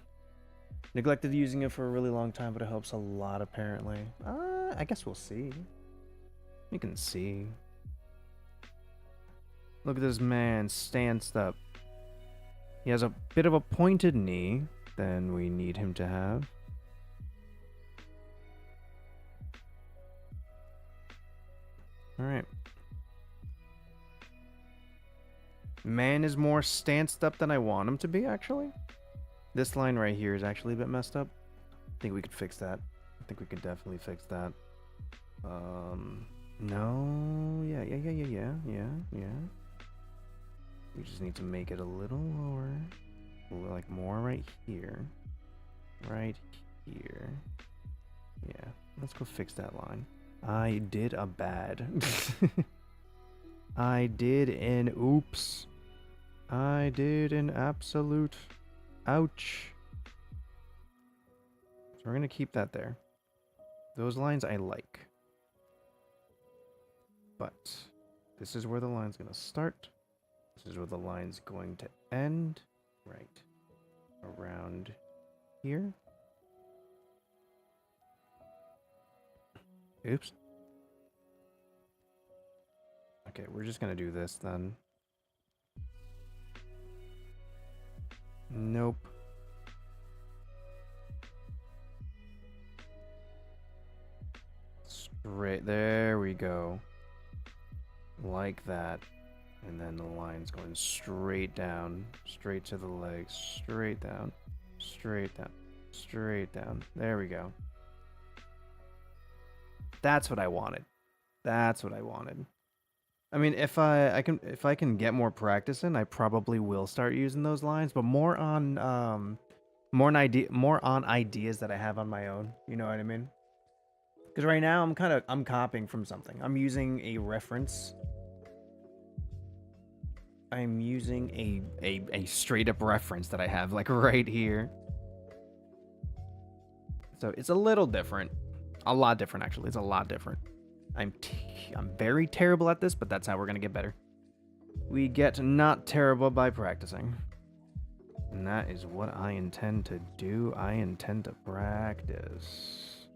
Neglected using it for a really long time, but it helps a lot, apparently. I guess we'll see. You can see. Look at this man, stanced up. He has a bit of a pointed knee than we need him to have. Alright. Man is more stanced up than I want him to be, actually. This line right here is actually a bit messed up. I think we could fix that. I think we could definitely fix that. No. Yeah. We just need to make it a little lower. Like more right here. Right here. Yeah. Let's go fix that line. I did a bad. I did an oops. I did an absolute ouch. So we're going to keep that there. Those lines I like. But this is where the line's going to start. This is where the line's going to end. Right around here. Oops. Okay, we're just going to do this then. Nope. Straight. There we go. Like that. And then the line's going straight down. Straight to the legs. Straight down. Straight down. Straight down. There we go. That's what I wanted. That's what I wanted. I mean, if I can get more practice in, I probably will start using those lines, but more on ideas that I have on my own. You know what I mean? Because right now I'm copying from something. I'm using a reference. I'm using a straight up reference that I have like right here. So it's a little different. A lot different, actually. It's a lot different. I'm very terrible at this, but that's how we're going to get better. We get not terrible by practicing. And that is what I intend to do. I intend to practice.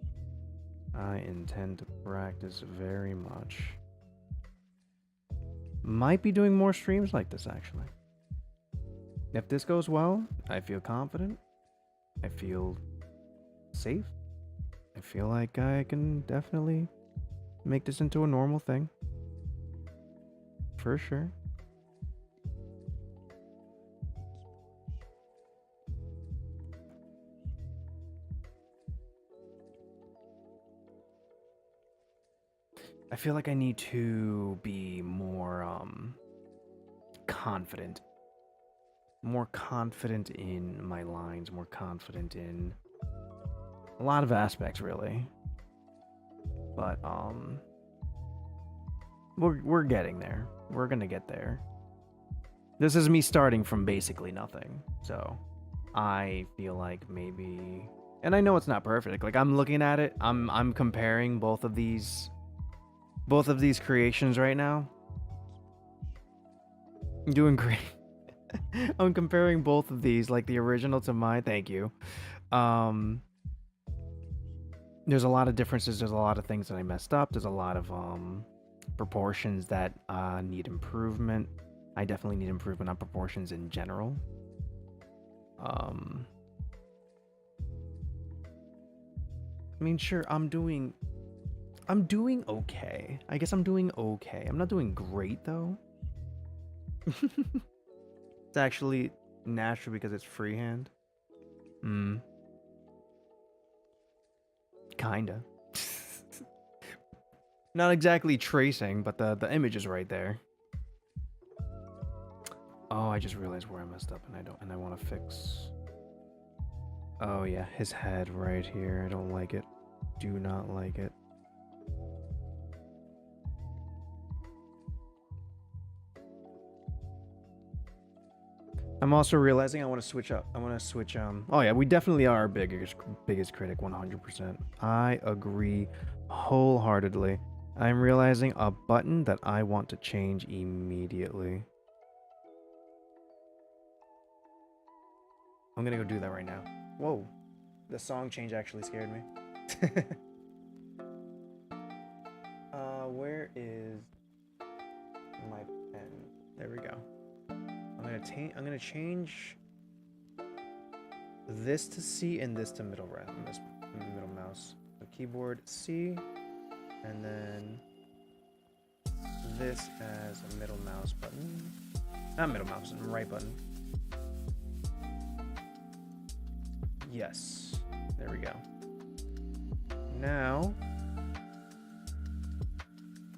I intend to practice very much. Might be doing more streams like this, actually. If this goes well, I feel confident. I feel safe. I feel like I can definitely make this into a normal thing. For sure. I feel like I need to be more confident. More confident in my lines, more confident in a lot of aspects, really. But we're getting there. We're gonna get there. This is me starting from basically nothing, so I feel like maybe, and I know it's not perfect. Like I'm looking at it, I'm comparing both of these creations right now. I'm doing great. I'm comparing both of these, like the original to mine. Thank you. There's a lot of differences. There's a lot of things that I messed up. There's a lot of proportions that need improvement. I definitely need improvement on proportions in general. I mean, sure, I'm doing okay. I guess I'm doing okay. I'm not doing great though. It's actually natural because it's freehand. Kinda. Not exactly tracing, but the image is right there. Oh, I just realized where I messed up and I want to fix. Oh yeah, his head right here. I don't like it. Do not like it. I'm also realizing I want to switch up. I want to switch oh yeah, we definitely are our biggest critic 100%. I agree wholeheartedly. I'm realizing a button that I want to change immediately. I'm gonna go do that right now. Whoa, the song change actually scared me. Where is my pen? There we go. I'm gonna change this to C and this to middle middle mouse. So keyboard C, and then this as a middle mouse button. Not middle mouse, and right button. Yes. There we go. Now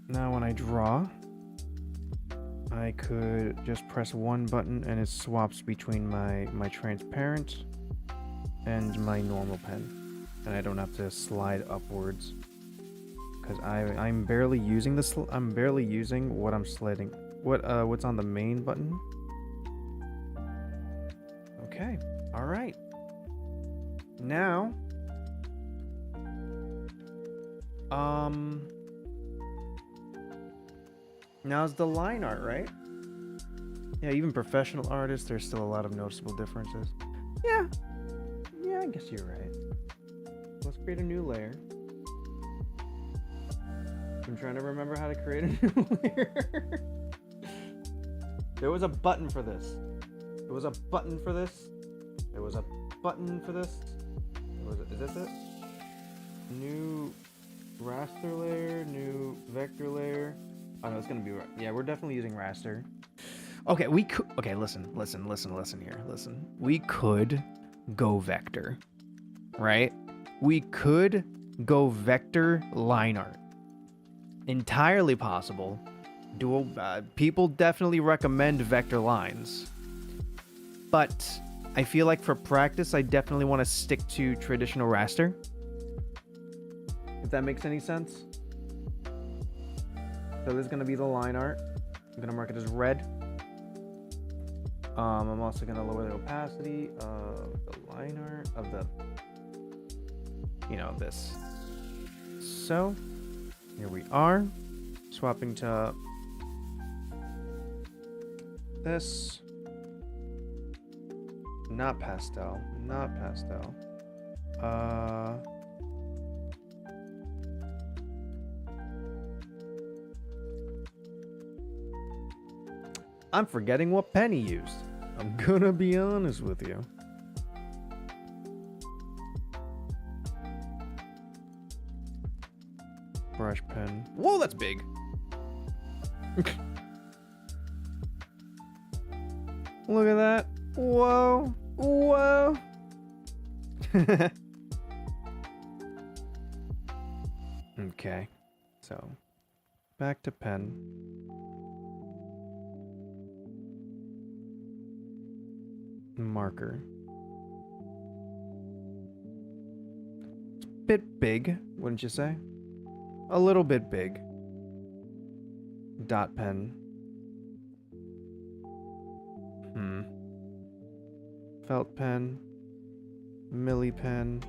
when I draw, I could just press one button and it swaps between my transparent and my normal pen. And I don't have to slide upwards. Because I'm barely using this. I'm barely using what I'm sliding. What's on the main button? Okay. All right. Now, now's the line art, right? Yeah, even professional artists, there's still a lot of noticeable differences. Yeah, I guess you're right. Let's create a new layer. I'm trying to remember how to create a new layer. There was a button for this. There was a button for this. There was a button for this. Is this it? New raster layer, new vector layer. Oh no, it's gonna be, yeah, we're definitely using raster. Okay, we could, okay, listen here, listen. We could go vector, right? We could go vector line art. Entirely possible. People definitely recommend vector lines. But I feel like for practice, I definitely want to stick to traditional raster. If that makes any sense. So this is going to be the line art. I'm going to mark it as red. I'm also going to lower the opacity of the line art of the, this. So here we are, swapping to this. Not pastel. I'm forgetting what pen he used. I'm gonna be honest with you. Brush pen. Whoa, that's big. Look at that. Whoa. Okay. So, back to pen. Marker. It's a bit big, wouldn't you say? A little bit big. Dot pen. Felt pen. Milli pen.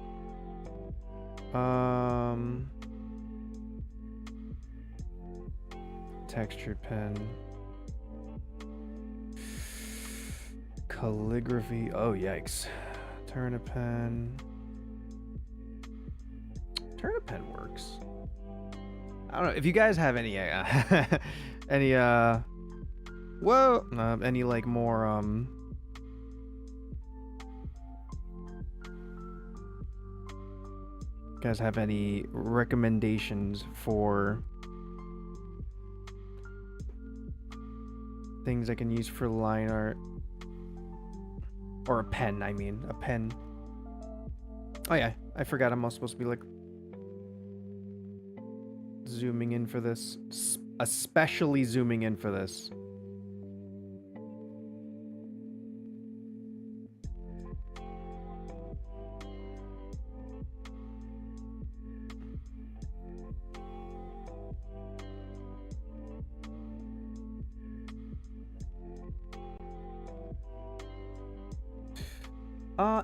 Textured pen. Calligraphy. Oh, yikes. Turnipen. Turnipen works. I don't know if you guys have any any any like more guys have any recommendations for things I can use for line art? Or a pen, I mean. A pen. Oh yeah, I forgot I'm supposed to be like zooming in for this. Especially zooming in for this.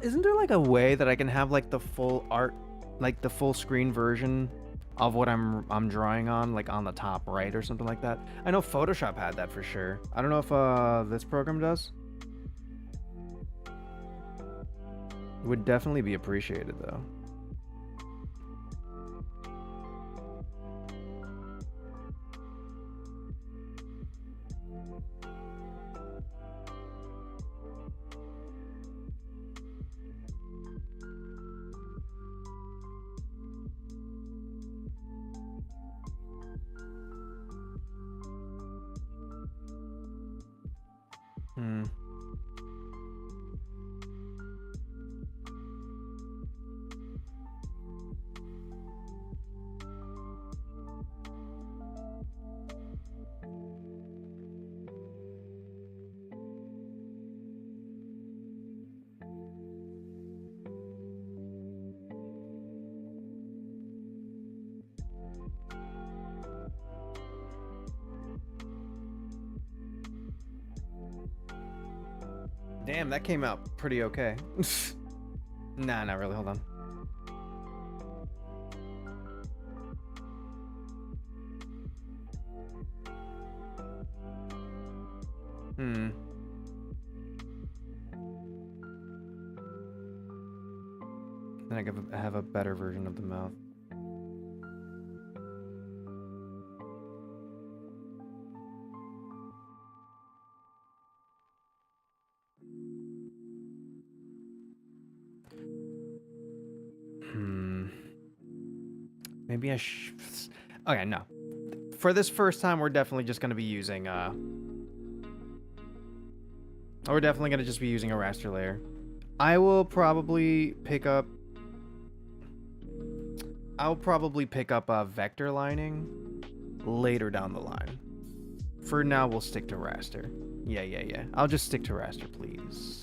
Isn't there like a way that I can have like the full art, like the full screen version of what I'm drawing on, like on the top right or something like that? I know Photoshop had that for sure. I don't know if this program does. Would definitely be appreciated though. Hmm. Damn, that came out pretty okay. Nah, not really. Hold on. Hmm. Then I have a better version of the mouth. Hmm. Maybe I Okay, no. For this first time, we're definitely just gonna be using, we're definitely gonna just be using a raster layer. I will probably pick up... I'll probably pick up vector lining later down the line. For now, we'll stick to raster. Yeah. I'll just stick to raster, please.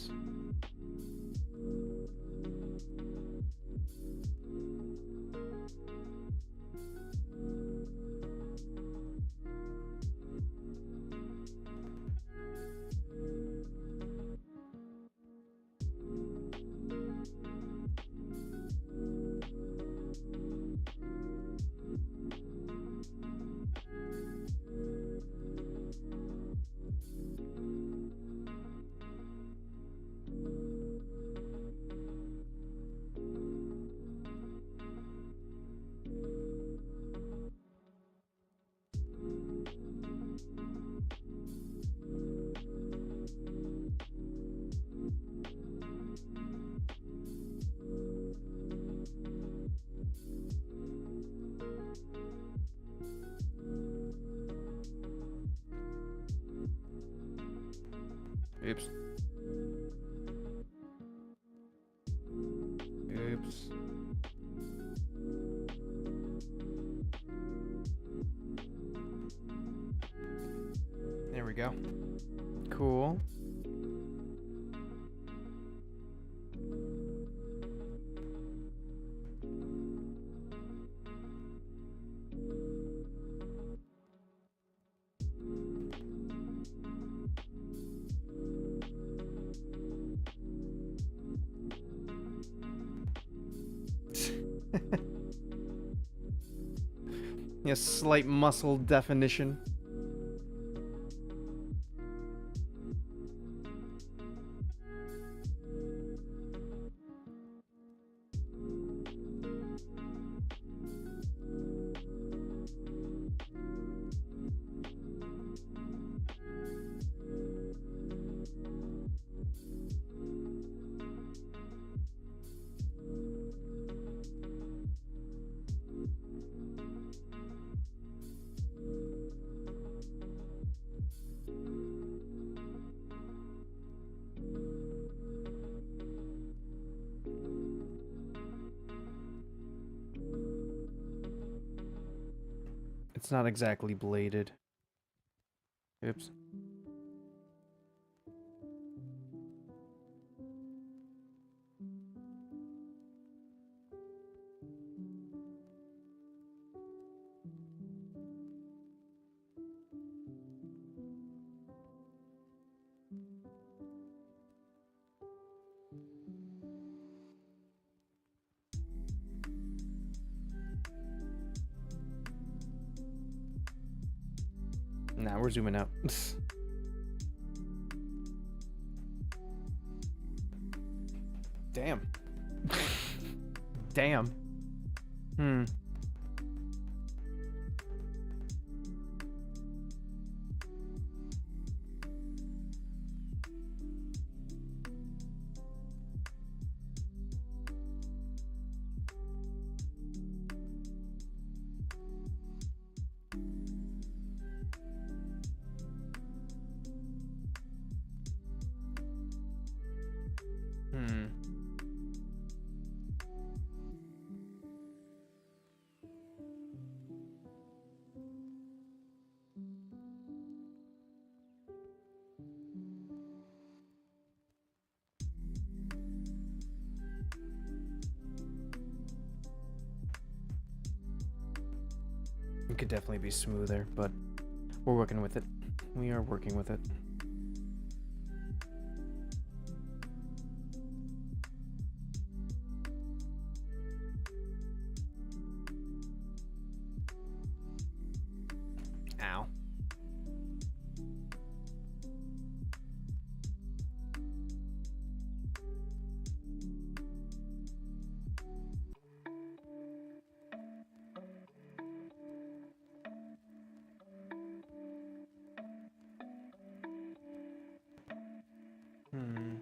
Oops. Oops. There we go. Cool. Yeah, slight muscle definition. It's not exactly bladed. Oops. Nah, we're zooming out. Damn. Damn. Hmm. Hmm. It could definitely be smoother, but we're working with it. We are working with it. Ow. Hmm.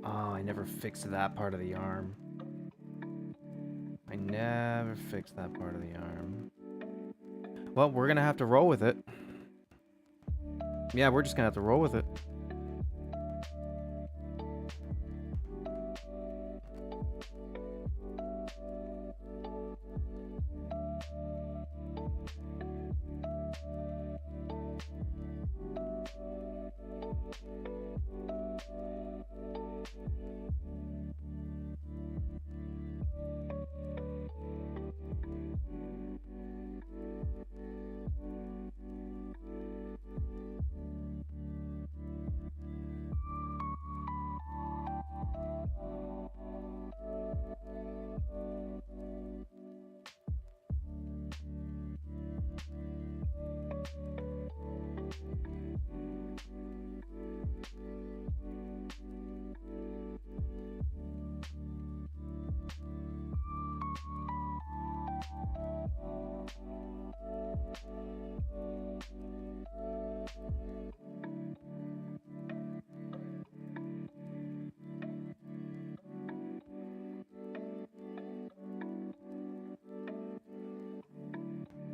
Oh, I never fixed that part of the arm. I never fixed that part of the arm. Well, we're gonna have to roll with it. Yeah, we're just gonna have to roll with it.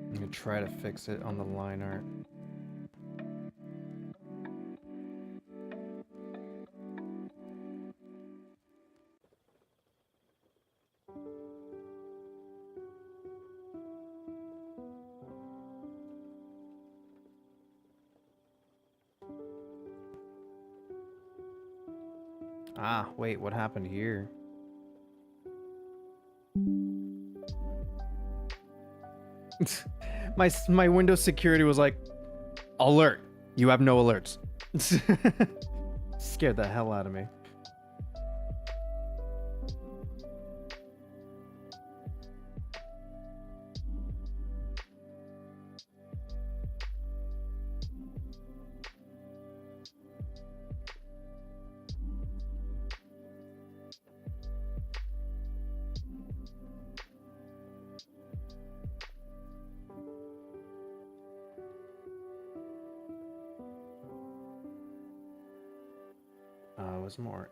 I'm gonna try to fix it on the line art. Ah, wait, what happened here? My Windows security was like, alert, you have no alerts. Scared the hell out of me.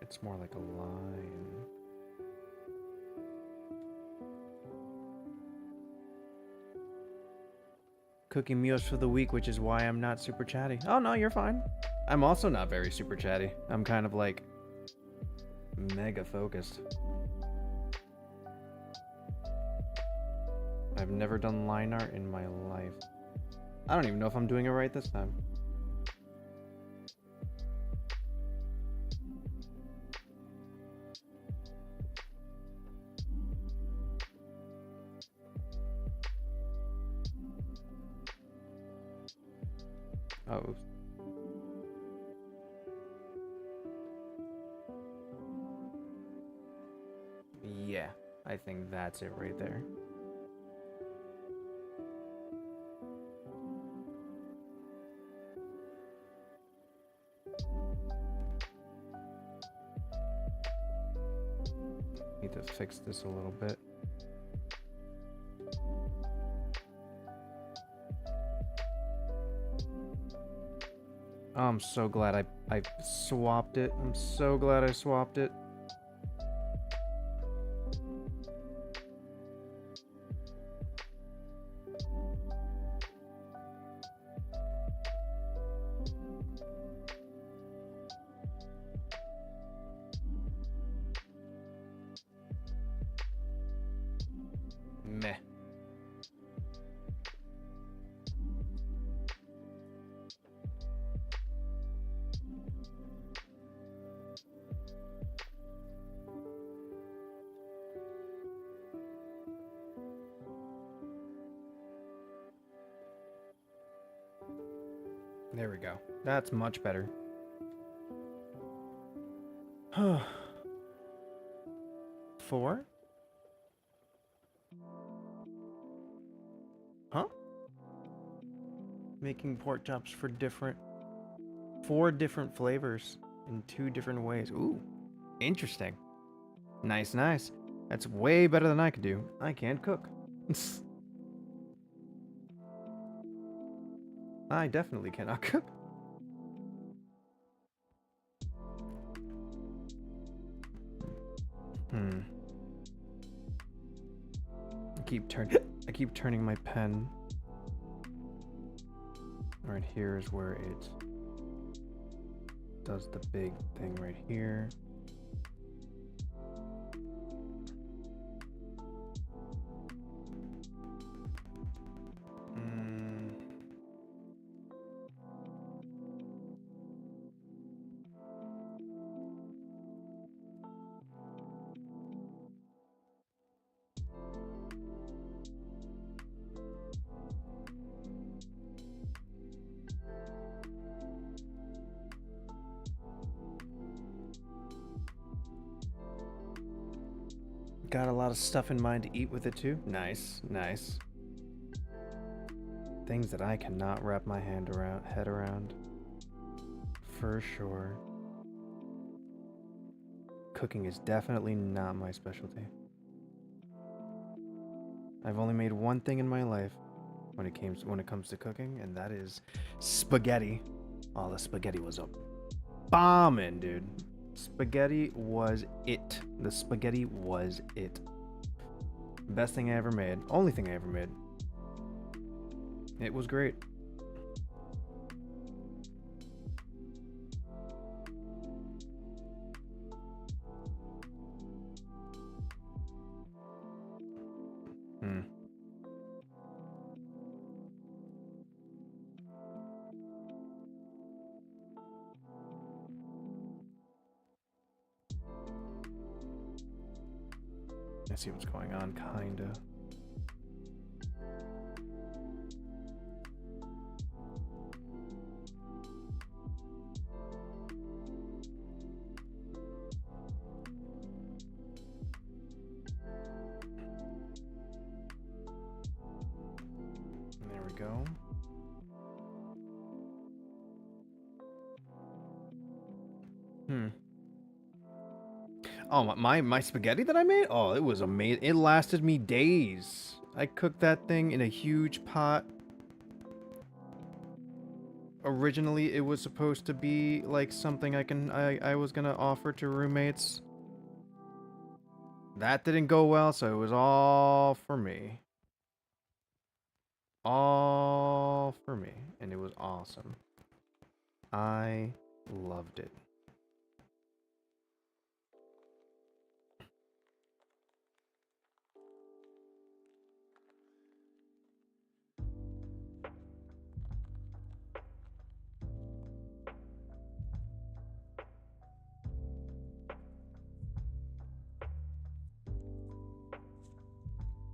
It's more like a line. cooking meals for the week, which is why I'm not super chatty. Oh, no, you're fine. I'm also not very super chatty. I'm kind of like mega focused. I've never done line art in my life. I don't even know if I'm doing it right this time. Oh. Yeah, I think that's it right there. Need to fix this a little bit. Oh, I'm so glad I swapped it. I'm so glad I swapped it. Meh. There we go. That's much better. 4? Huh? Making pork chops for 4 different flavors in 2 different ways. Ooh, interesting. Nice, nice. That's way better than I could do. I can't cook. I definitely cannot cook. I keep turning my pen. Right here is where it does the big thing right here. Got a lot of stuff in mind to eat with it too. Nice, nice. Things that I cannot wrap my head around. For sure. Cooking is definitely not my specialty. I've only made one thing in my life when it comes to cooking, and that is spaghetti. Oh, the spaghetti was a bombing, dude. Spaghetti was it. The spaghetti was it. Best thing I ever made. Only thing I ever made. It was great. I see what's going on, kinda. There we go. Oh, my spaghetti that I made? Oh, it was amazing. It lasted me days. I cooked that thing in a huge pot. Originally, it was supposed to be like something I was gonna offer to roommates. That didn't go well, so it was all for me. All for me, and it was awesome. I loved it.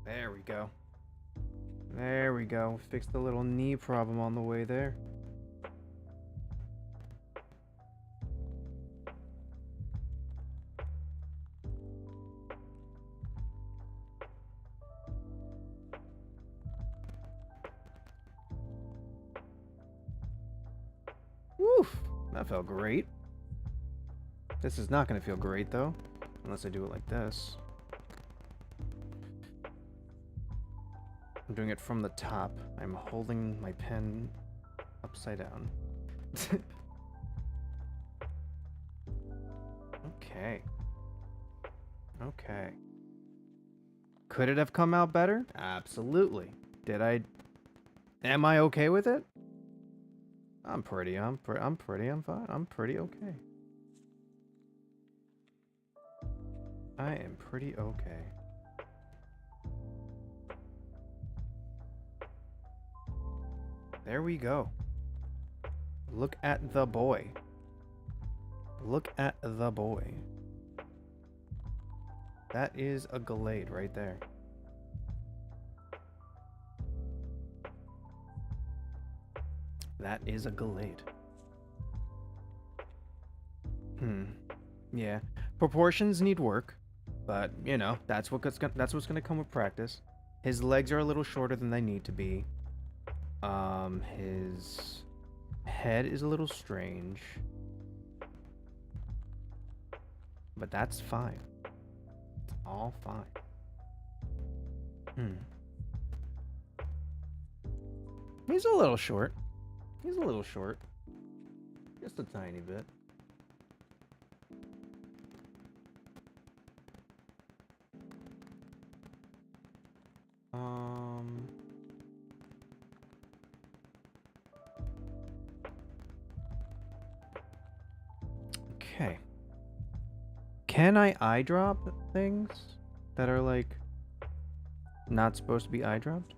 There we go. There we go. Fixed the little knee problem on the way there. Woof! That felt great. This is not going to feel great, though. Unless I do it like this. I'm doing it from the top. I'm holding my pen upside down. Okay. Okay. Could it have come out better? Absolutely. Did I... Am I okay with it? I'm pretty fine. I'm pretty okay. I am pretty okay. There we go. Look at the boy. Look at the boy. That is a Glade right there. That is a Glade. Yeah. Proportions need work, but you know, that's what's gonna come with practice. His legs are a little shorter than they need to be. His head is a little strange. But that's fine. It's all fine. He's a little short. He's a little short. Just a tiny bit. Okay. Can I eye drop things that are like not supposed to be eye dropped?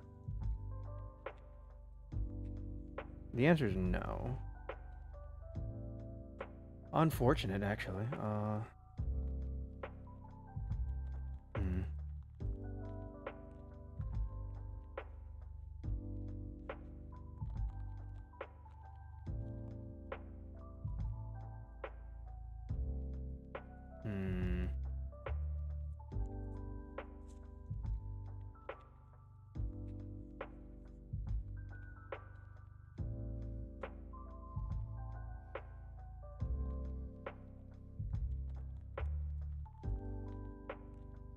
The answer is no. Unfortunate, actually.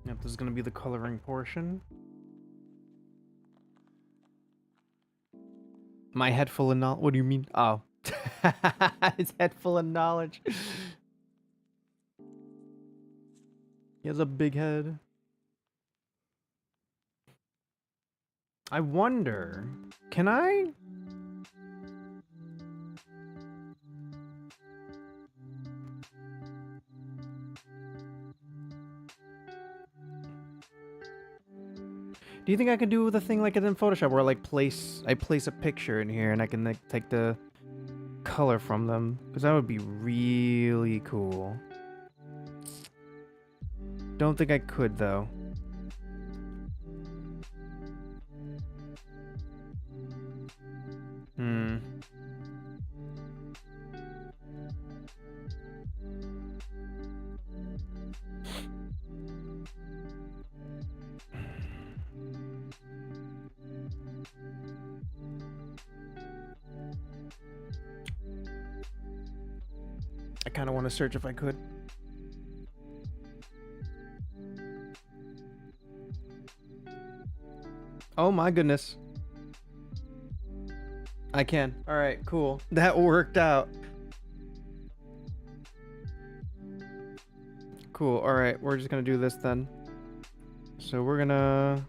Yep, this is going to be the coloring portion. My head full of knowledge. What do you mean? Oh. His head full of knowledge. He has a big head. I wonder, can I... Do you think I can do the thing like it in Photoshop where I place a picture in here and I can like take the color from them? Because that would be really cool. Don't think I could though. I kind of want to search if I could. Oh my goodness. I can. All right, cool. That worked out. Cool. All right, we're just going to do this then. So we're going to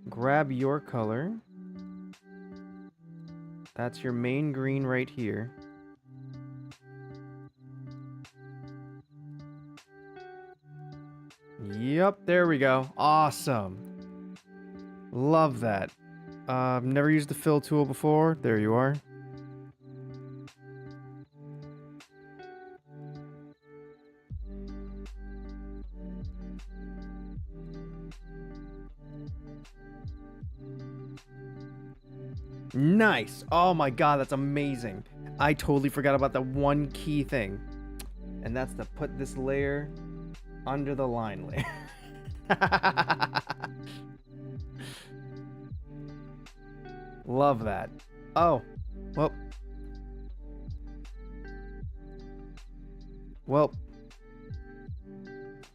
grab your color. That's your main green right here. Yep, there we go. Awesome. Love that. Never used the fill tool before. There you are. Nice. Oh my god, that's amazing. I totally forgot about the one key thing. And that's to put this layer under the line layer. Love that. Oh, well. Well.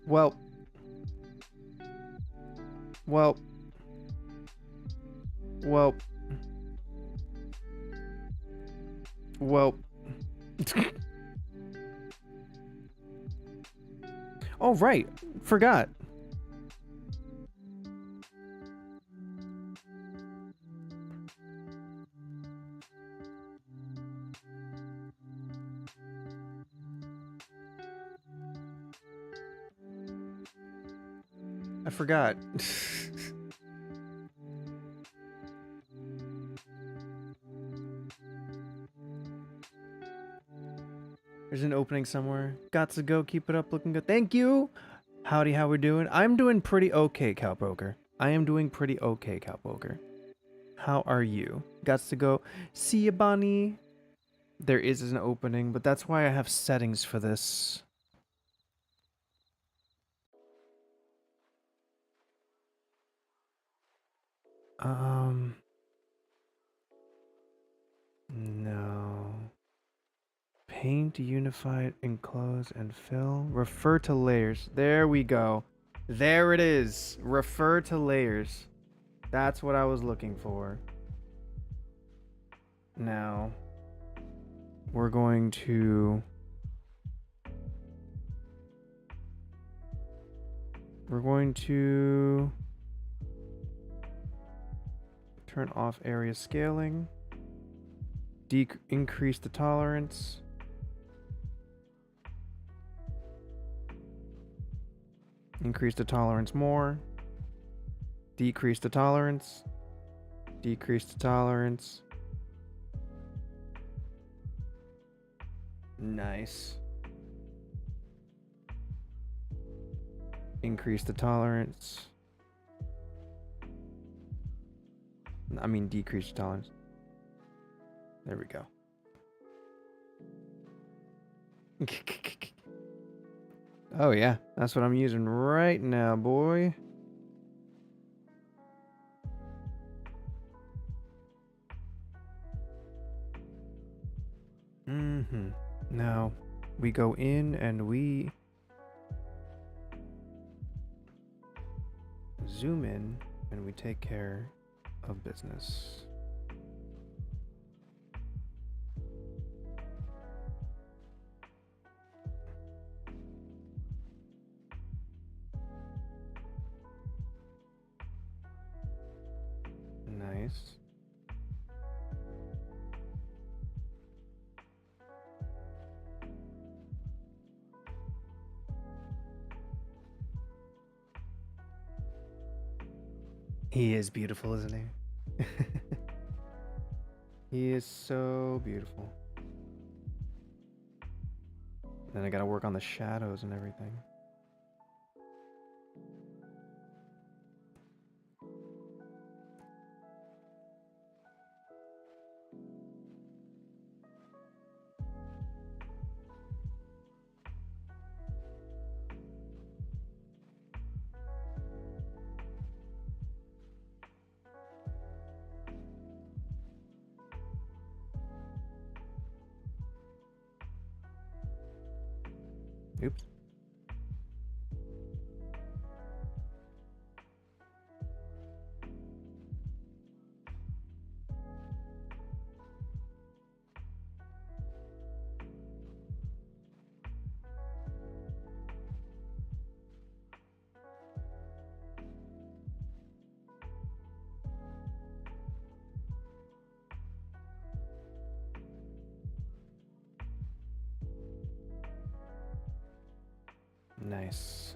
Well. Well. Well. Well. Oh, right. Forgot. I forgot. There's an opening somewhere. Got to go. Keep it up. Looking good. Thank you. Howdy, how we doing? I'm doing pretty okay, Cowpoker. I am doing pretty okay, Cowpoker. How are you? Got to go. See ya, Bonnie. There is an opening, but that's why I have settings for this. No. Paint, unified, enclose, and fill. Refer to layers. There we go. There it is. Refer to layers. That's what I was looking for. Now, we're going to... turn off area scaling. Increase the tolerance. Increase the tolerance more. Decrease the tolerance. Decrease the tolerance. Nice. Increase the tolerance. I mean, decrease the tolerance. There we go. Oh yeah, that's what I'm using right now, boy. Now, we go in and we zoom in and we take care of business. Nice. He is beautiful, isn't he? He is so beautiful. Then I gotta work on the shadows and everything. Oops. Nice.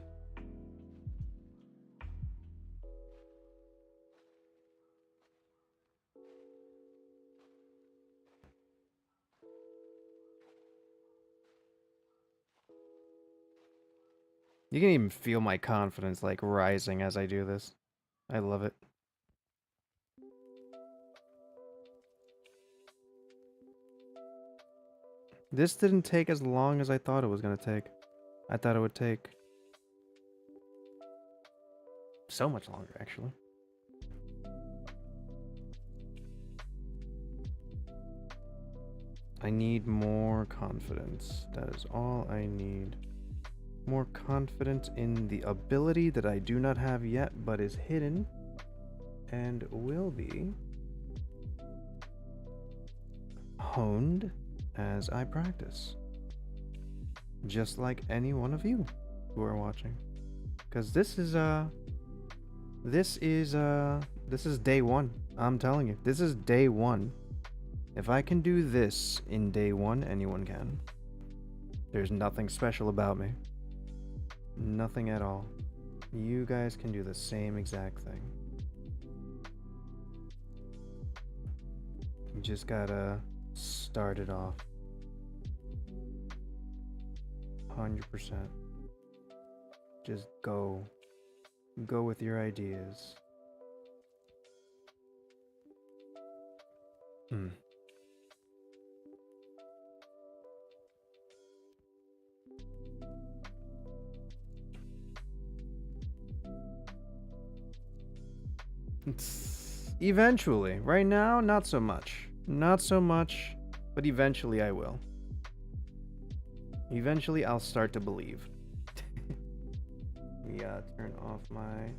You can even feel my confidence like rising as I do this. I love it. This didn't take as long as I thought it was gonna take. I thought it would take so much longer, actually. I need more confidence. That is all I need. More confidence in the ability that I do not have yet, but is hidden and will be honed as I practice. Just like any one of you who are watching. Because this is day one. I'm telling you, this is day one. If I can do this in day one, anyone can. There's nothing special about me. Nothing at all. You guys can do the same exact thing. You just gotta start it off. 100%. Just go. Go with your ideas. Eventually. Right now, not so much. Not so much, but eventually I will. Eventually I'll start to believe. We turn off my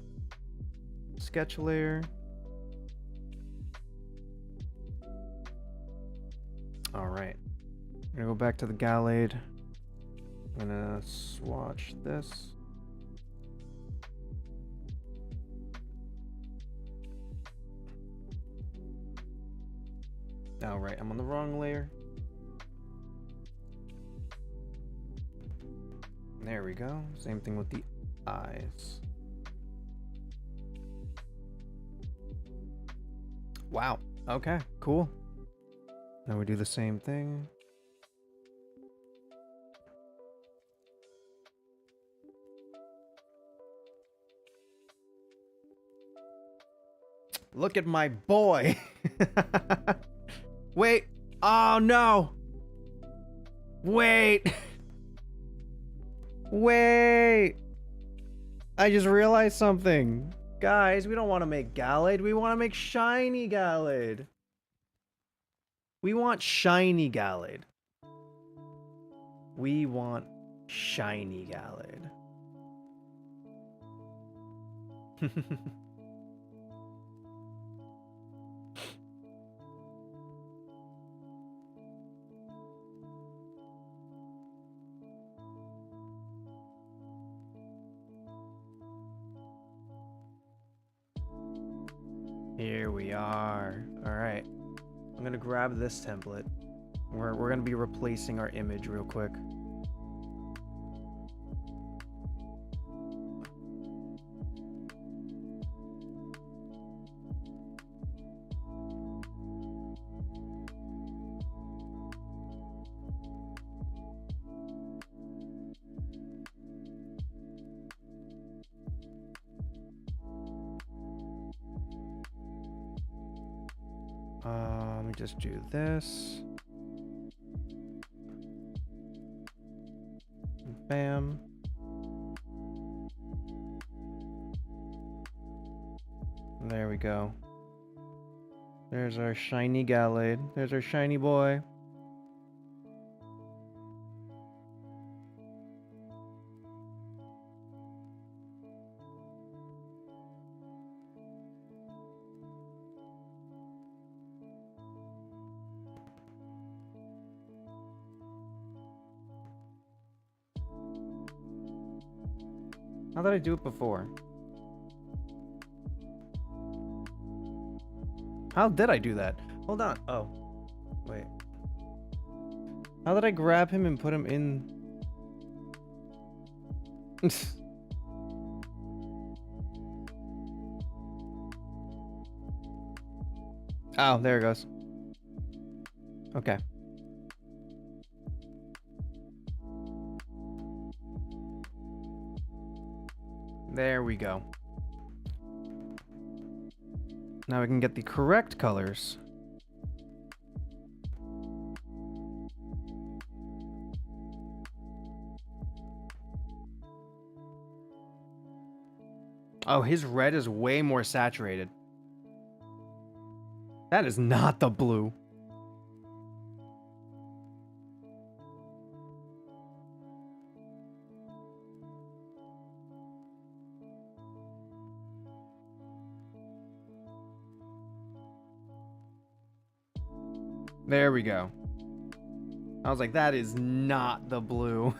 sketch layer. Alright. I'm gonna go back to the Gallade. I'm gonna swatch this. Alright, I'm on the wrong layer. There we go. Same thing with the eyes. Wow. Okay, cool. Now we do the same thing. Look at my boy. Wait. Oh no. Wait. Wait. I just realized something. Guys, we don't want to make Gallade. We want to make shiny Gallade. We want shiny Gallade. We want shiny Gallade. Here we are. All right. I'm gonna grab this template. We're gonna be replacing our image real quick. Let me just do this. Bam. There we go. There's our shiny Gallade. There's our shiny boy. How did I do it before? How did I do that? Hold on. Oh. Wait. How did I grab him and put him in? Oh, there it goes. Okay. There we go. Now we can get the correct colors. Oh, his red is way more saturated. That is not the blue. There we go. I was like, that is not the blue.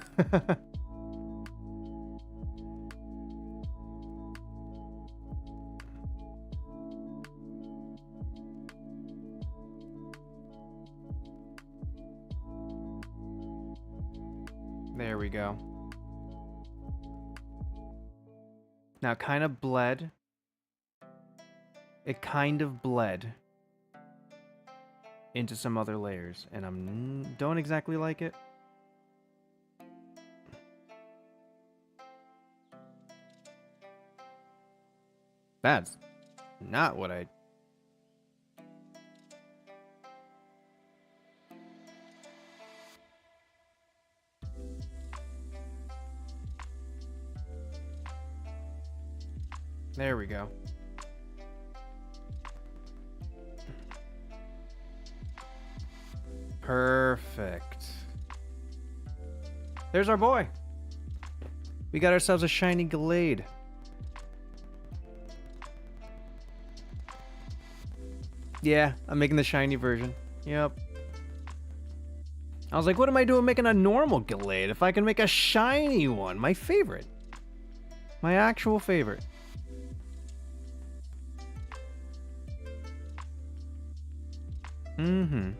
There we go. Now it kind of bled. It kind of bled into some other layers, and I don't exactly like it. That's not what I... There we go. Perfect. There's our boy. We got ourselves a shiny Glade. Yeah, I'm making the shiny version. Yep. I was like, what am I doing making a normal Glade if I can make a shiny one? My favorite. My actual favorite. Mm-hmm.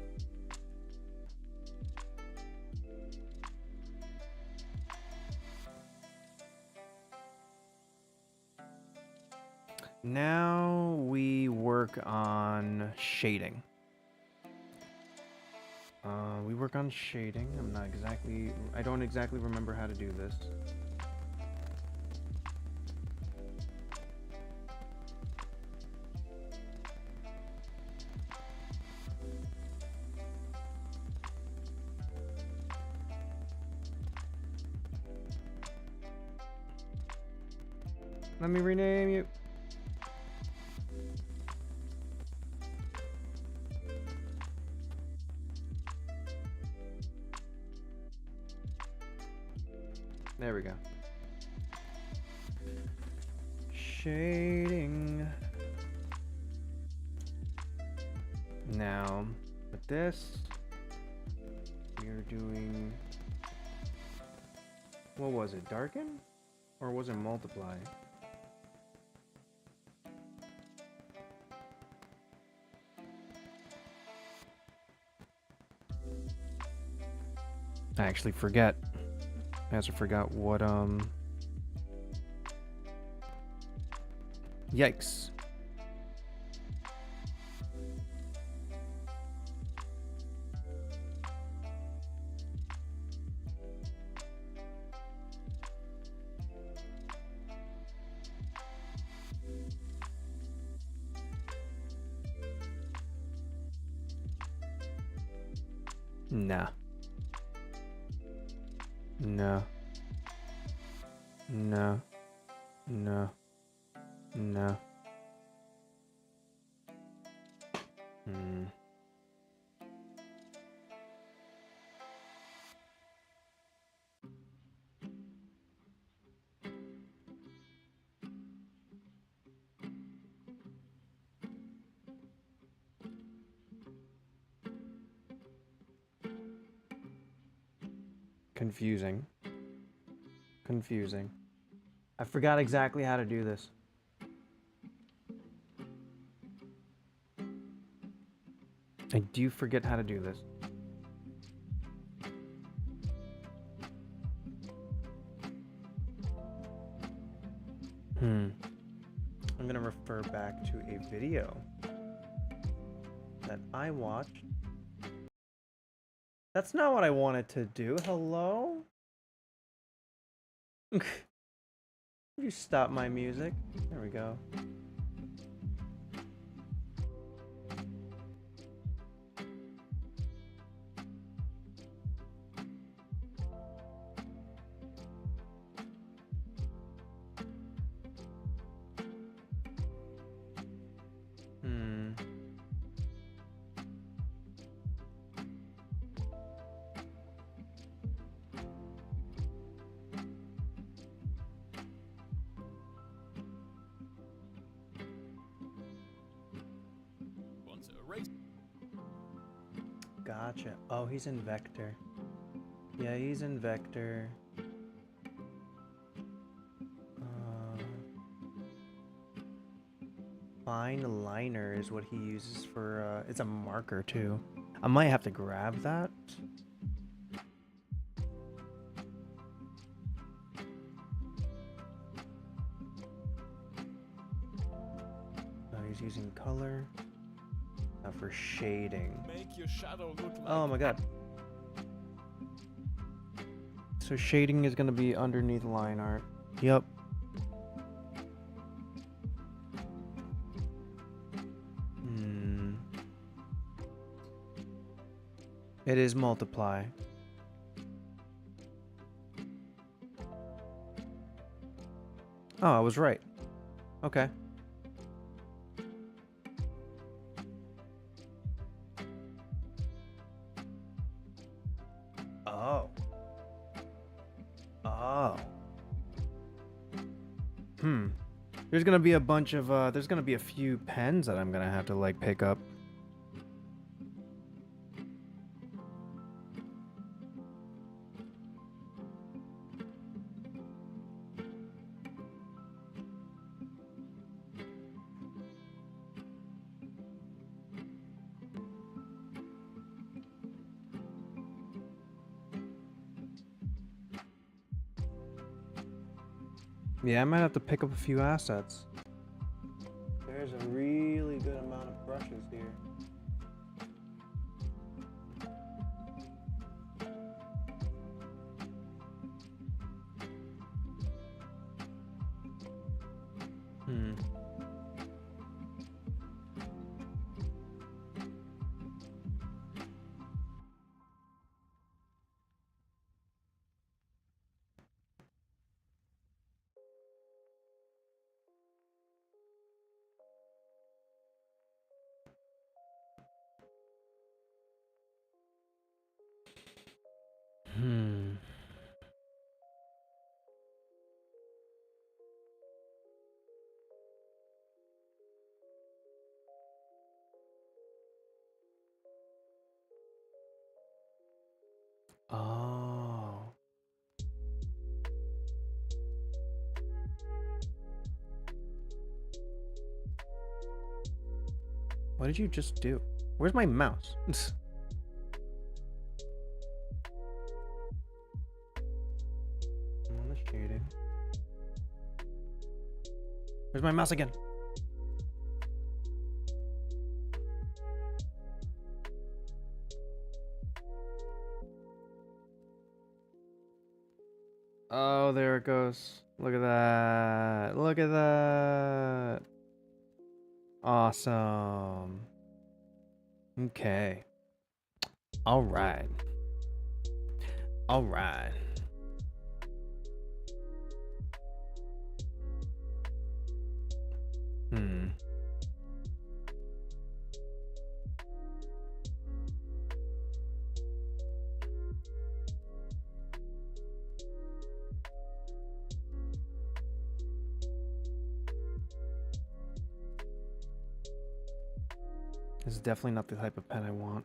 Now we work on shading. We work on shading. I don't exactly remember how to do this. Let me rename you. There we go. Shading. Now, with this, we are doing... What was it? Darken? Or was it multiply? I actually forget. I also forgot what, Yikes. Nah. No. No. No. No. Confusing. Confusing. I forgot exactly how to do this. I do forget how to do this. I'm gonna refer back to a video that I watched. That's not what I wanted to do. Hello? You stop my music. There we go. Gotcha. Oh, he's in vector. Yeah, he's in vector. Fine liner is what he uses for, it's a marker too. I might have to grab that. Oh, he's using color. Now for shading. Make your shadow look like Oh my god. So shading is gonna be underneath line art. Yep. It is multiply. Oh, I was right. Okay. Oh. Oh. There's gonna be a bunch of, there's gonna be a few pens that I'm gonna have to, like, pick up. Yeah, I might have to pick up a few assets. There's a really good amount of brushes here. Oh. What did you just do? Where's my mouse? I'm on the shading. Where's my mouse again? Oh, there it goes. Look at that. Look at that. Awesome. Okay. All right. All right. This is definitely not the type of pen I want.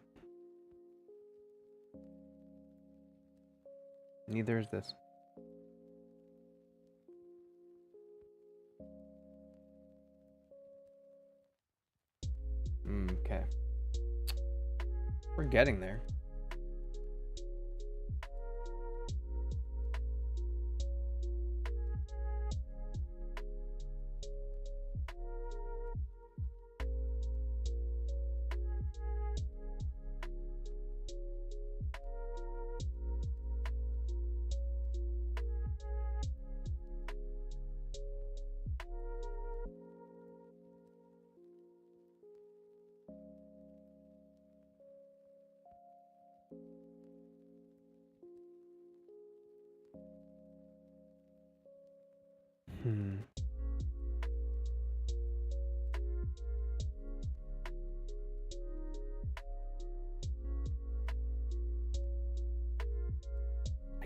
Neither is this. Okay. We're getting there.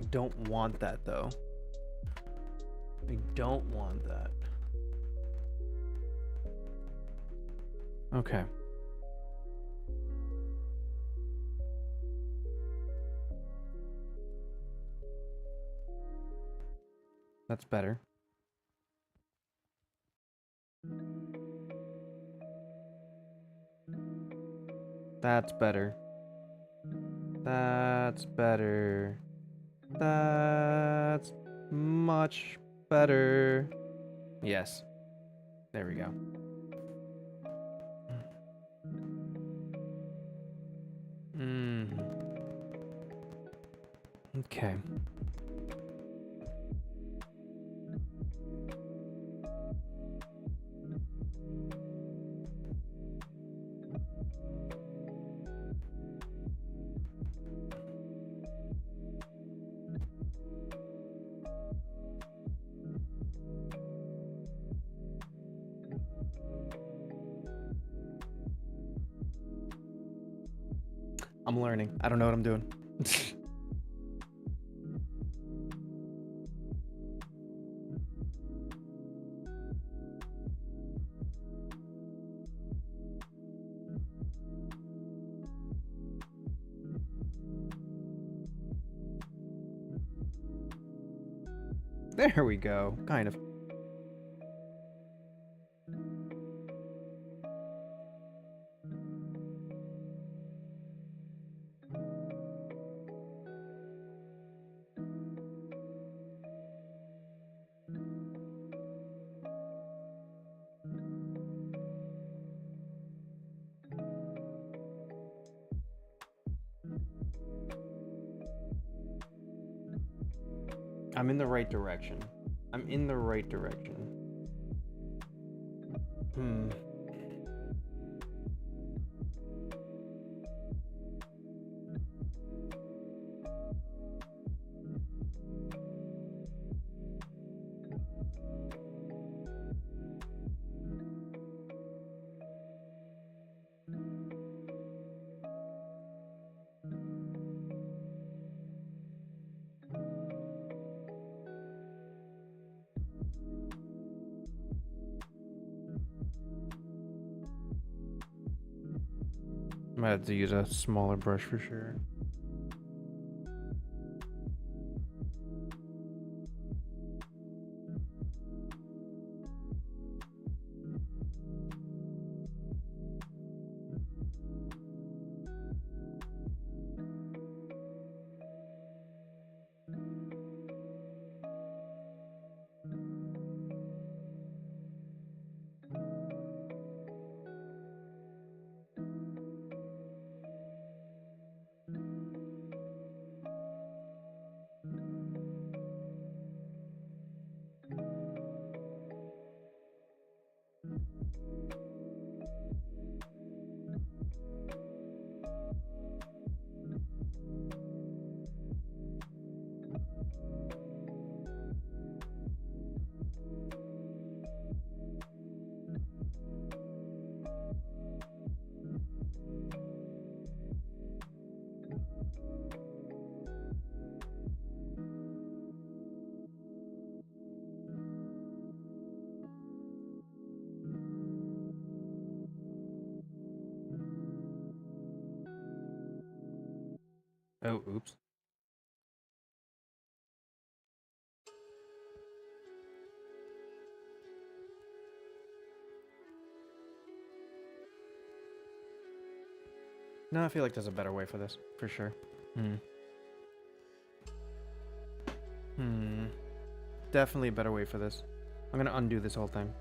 don't want that, though. I don't want that. Okay. That's better. That's better. That's better. That's much better. Yes. There we go. Okay. I'm learning. I don't know what I'm doing. There we go. Kind of. I'm in the right direction. I'm in the right direction. I might have to use a smaller brush for sure. Oh, oops. No, I feel like there's a better way for this, for sure. Definitely a better way for this. I'm gonna undo this whole thing.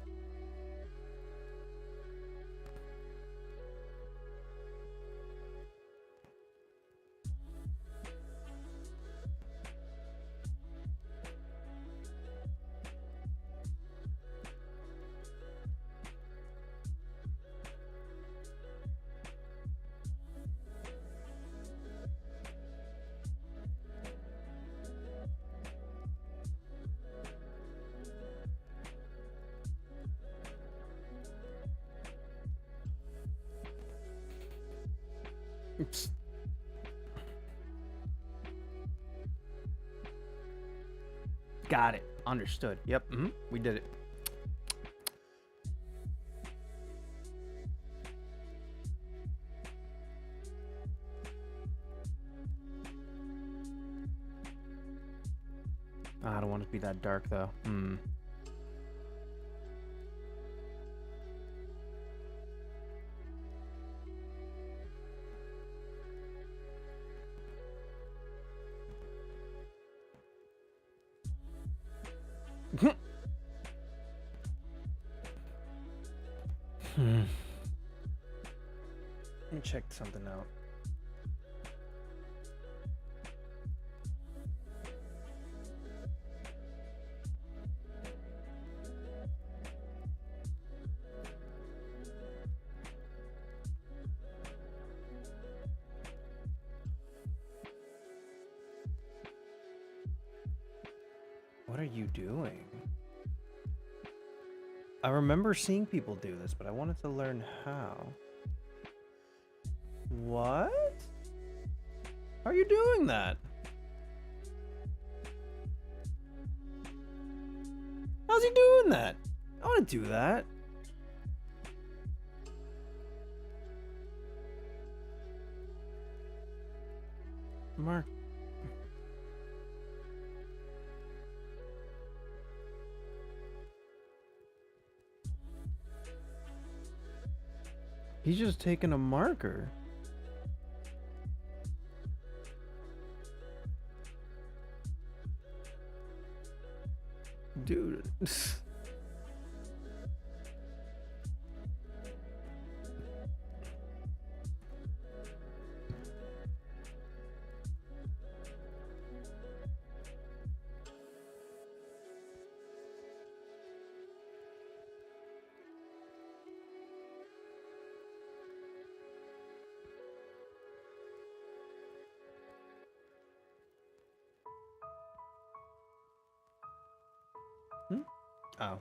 Oops. Got it. Understood. Yep. We did it. I don't want it to be that dark, though. Let me check something out. What are you doing? I remember seeing people do this, but I wanted to learn how. What? How are you doing that? How's he doing that? I want to do that. Mark. He's just taking a marker. Dude. Oh.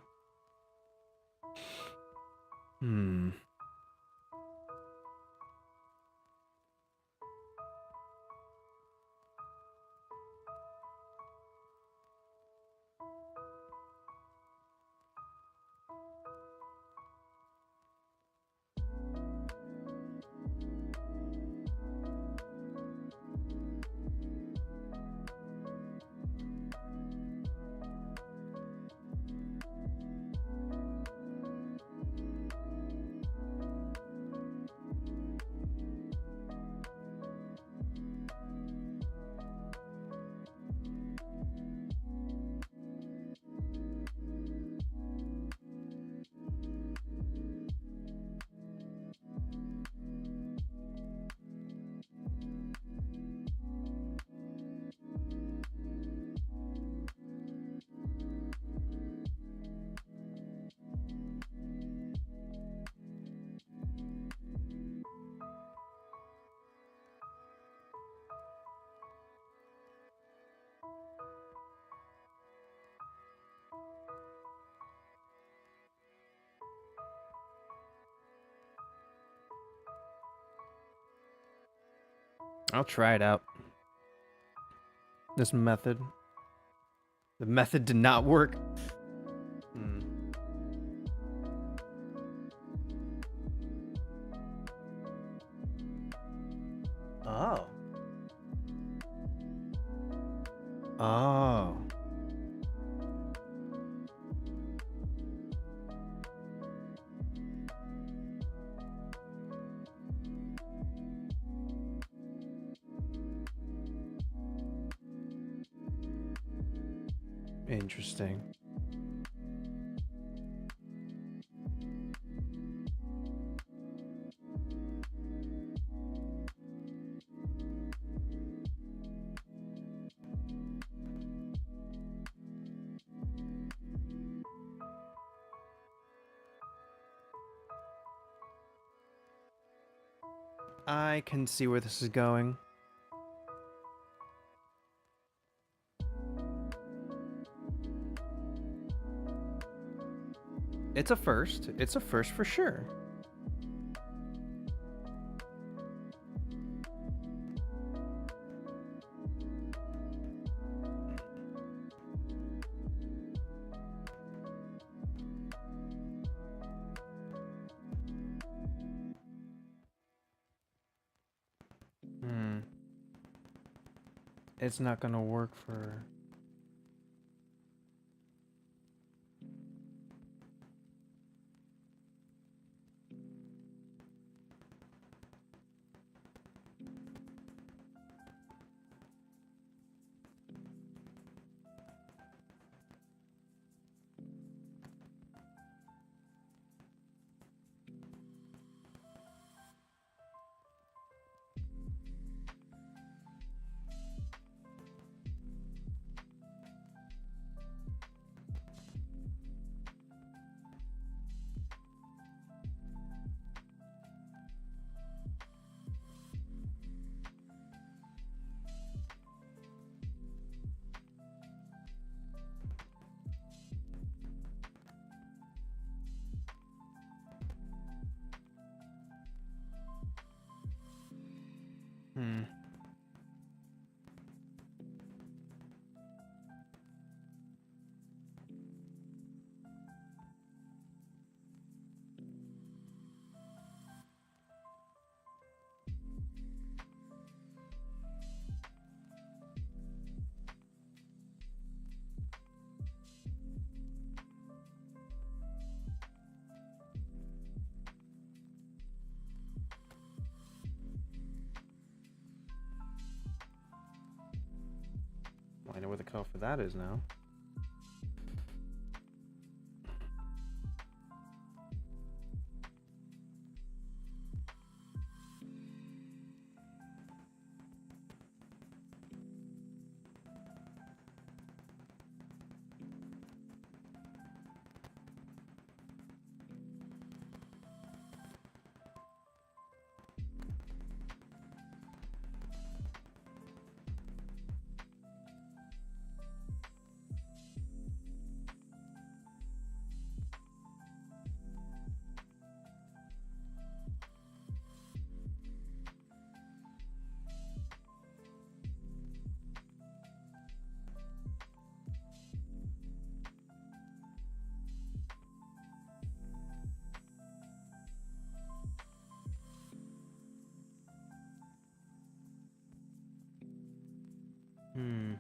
I'll try it out. This method. The method did not work. Oh. Oh. Interesting. I can see where this is going. It's a first. It's a first for sure. it's not gonna work for... Hmm. Well, I know where the code for that is now. Hmm.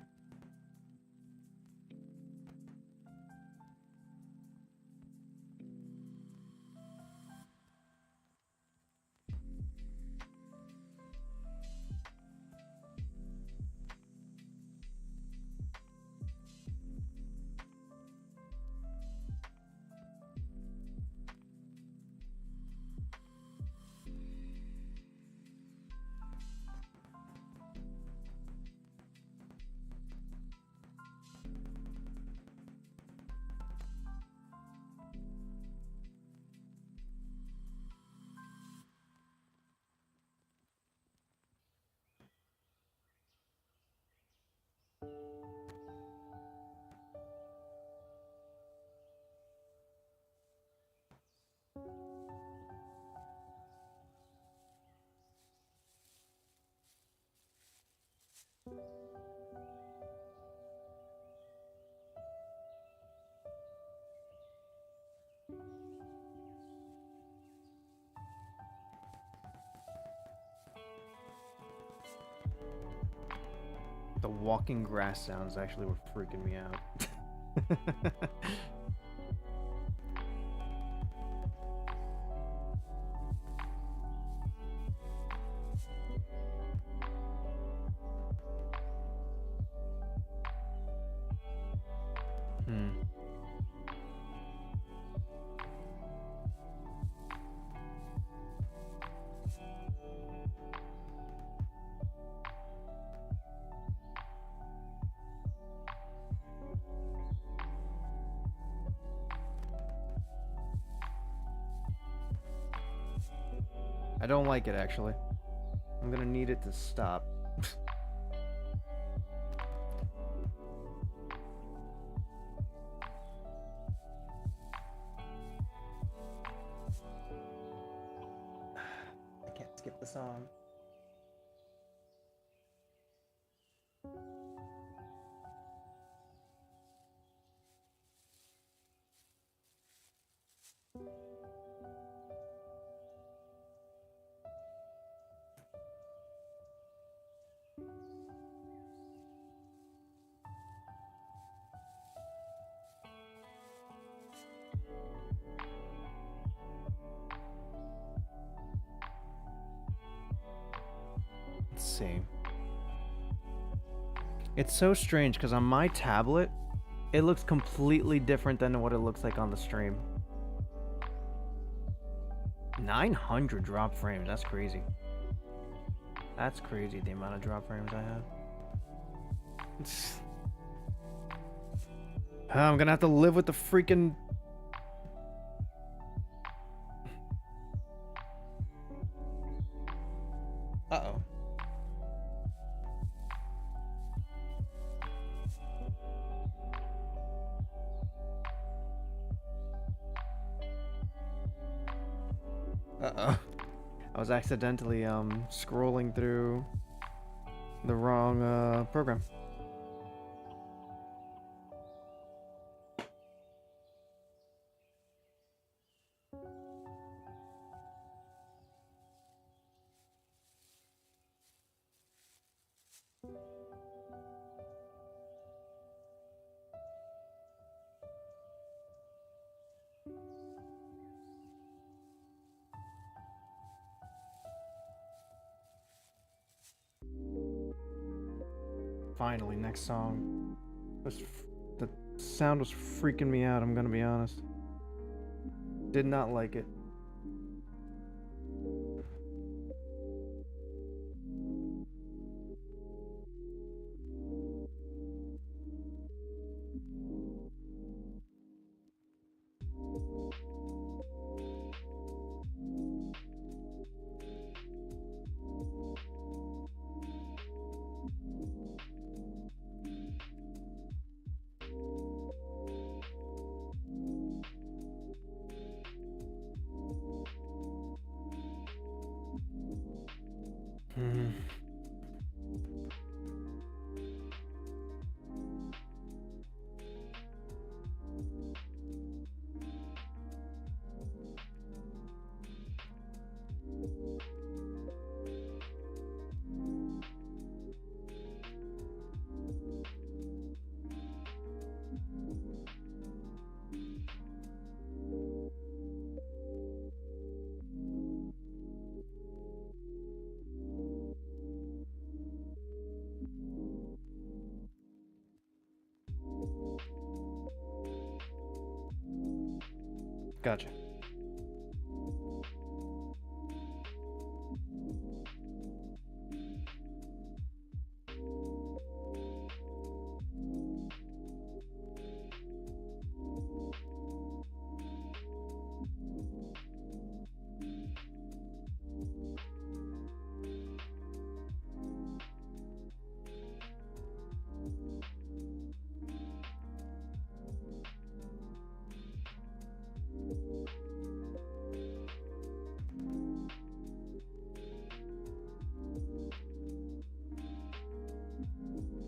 The walking grass sounds actually were freaking me out. Hmm. I don't like it, actually. I'm gonna need it to stop. I can't skip the song. see. It's so strange because on my tablet, it looks completely different than what it looks like on the stream. 900 drop frames, that's crazy. That's crazy, the amount of drop frames I have. I'm gonna have to live with the freaking... Uh-oh. Uh-oh. I was accidentally scrolling through the wrong program. Finally, next song. The sound was freaking me out, I'm gonna be honest. Did not like it. Gotcha.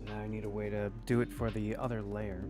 Now I need a way to do it for the other layer.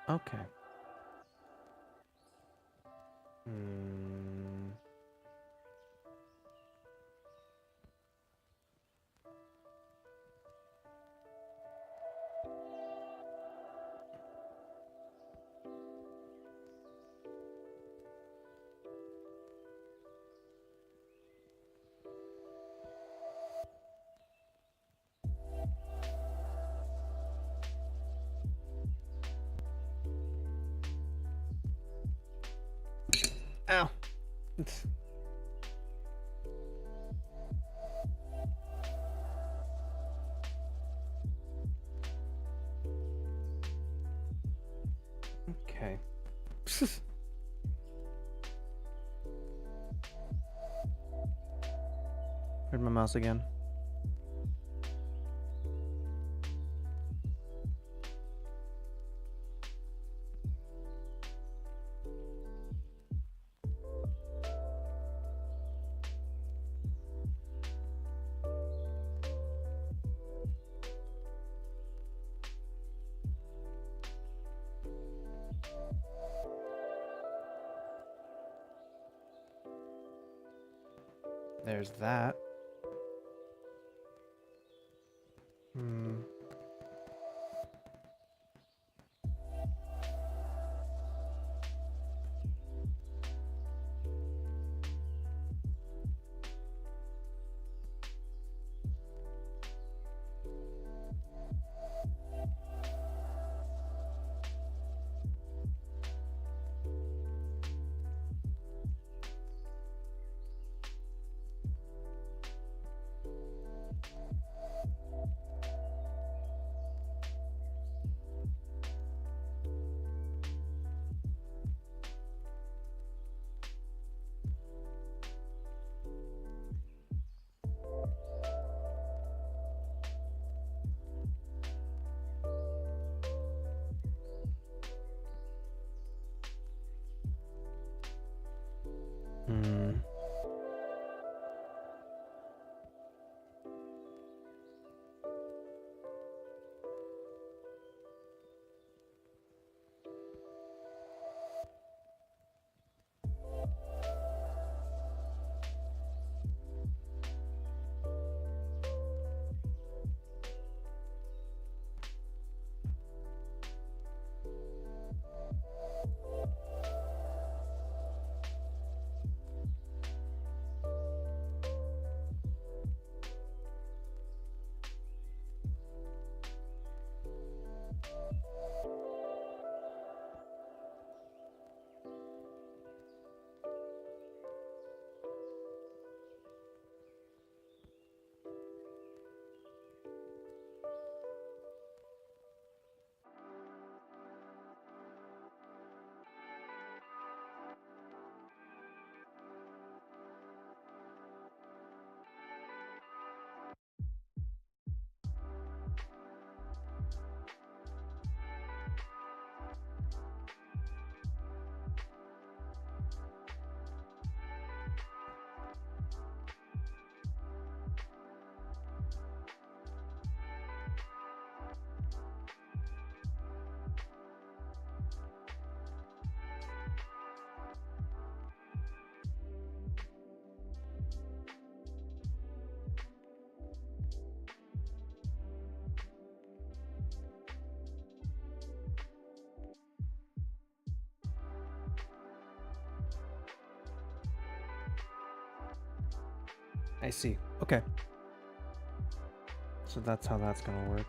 Okay. Ow. Okay. Where's my mouse again? There's that. I see. Okay. So that's how that's gonna work.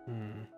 Hmm.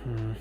Hmm.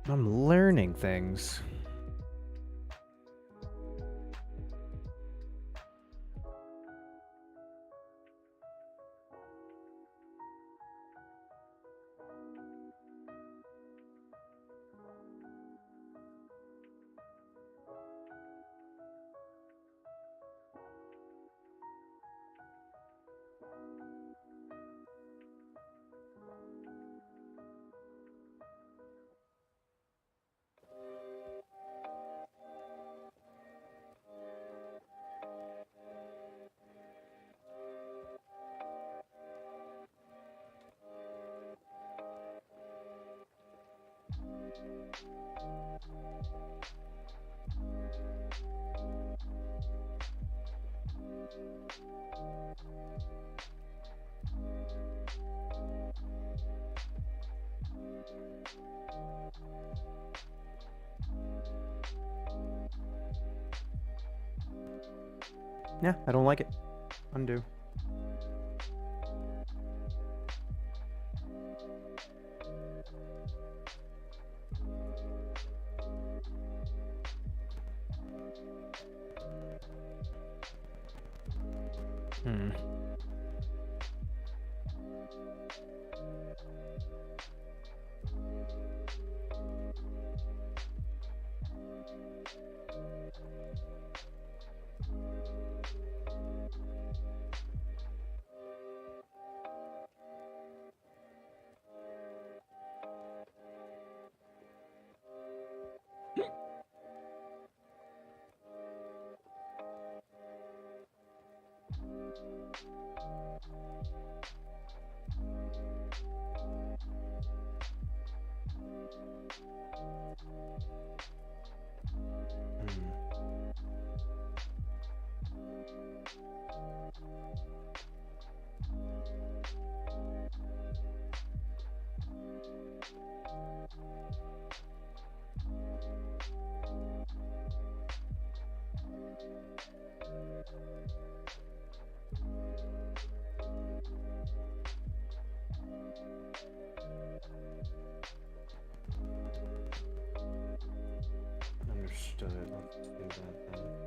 I'm learning things. Yeah, I don't like it. Undo. Hmm. Hmm. Understood. Let's do that then.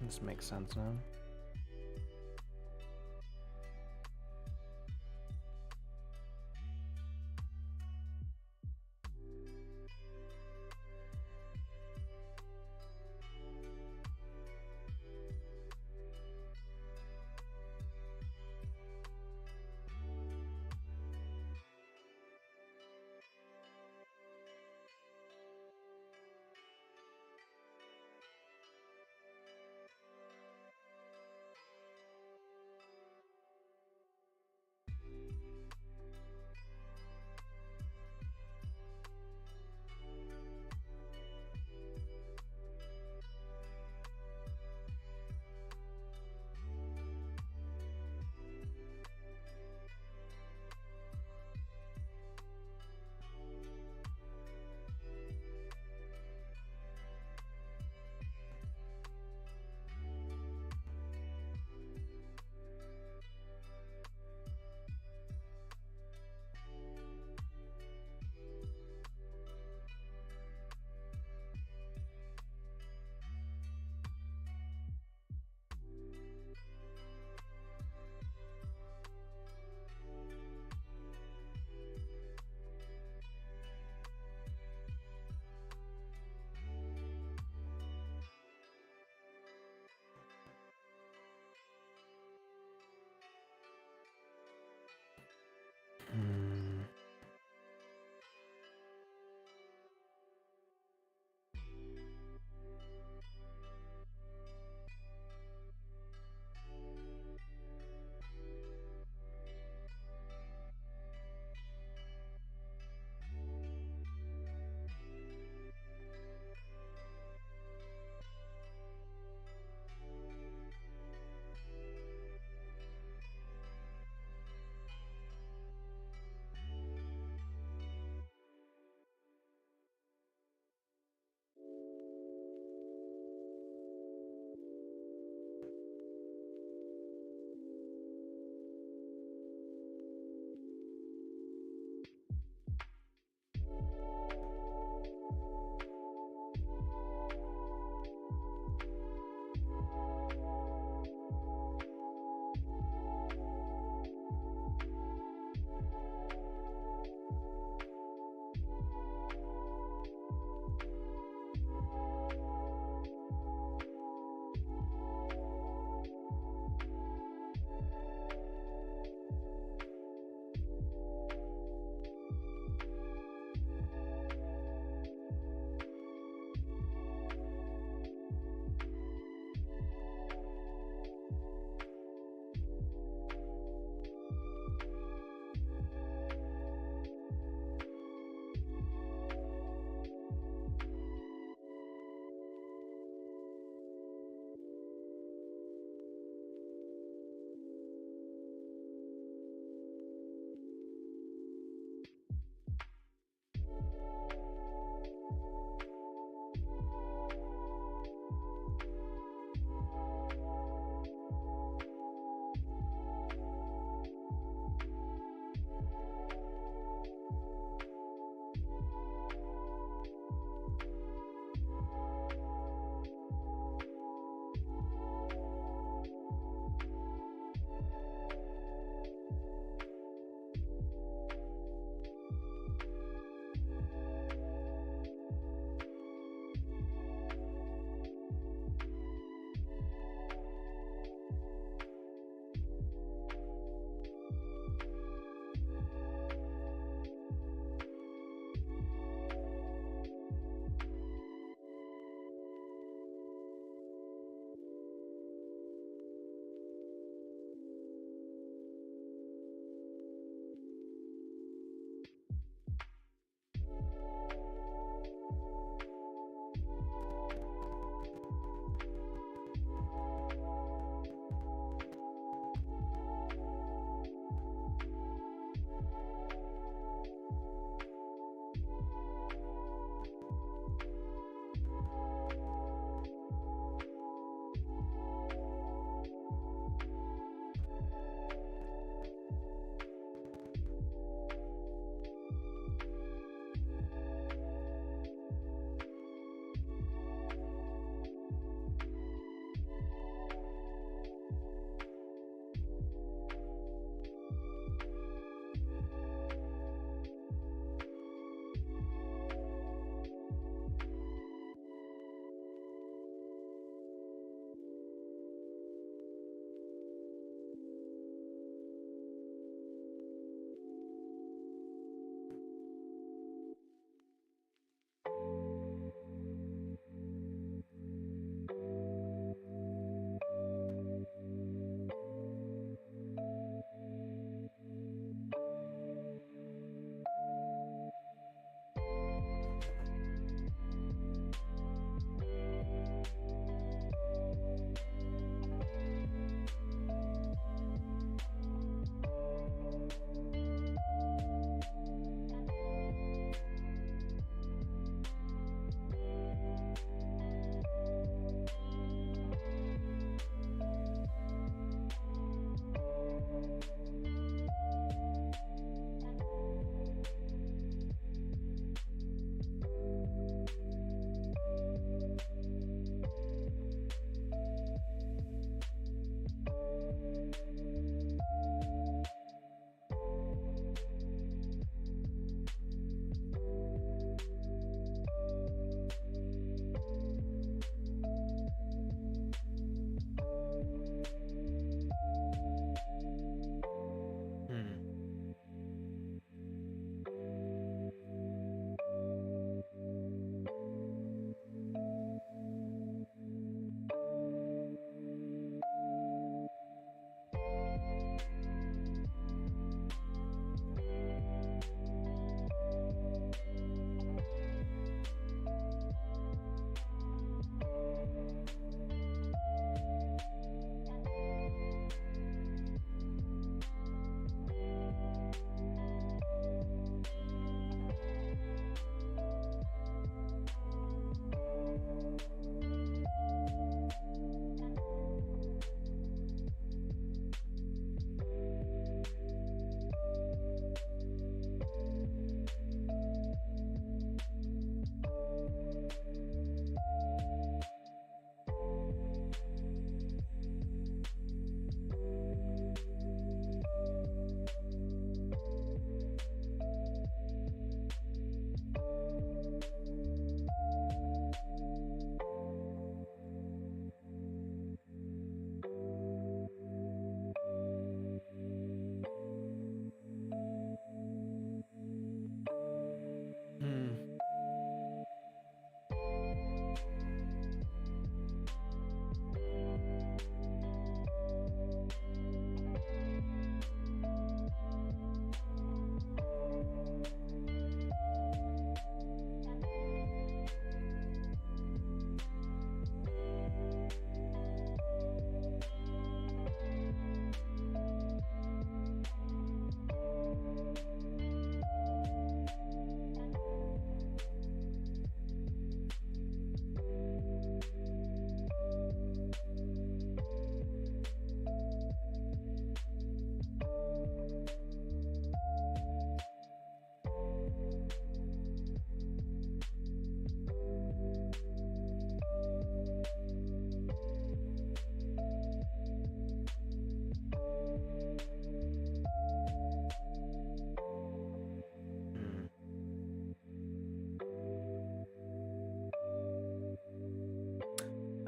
This makes sense now.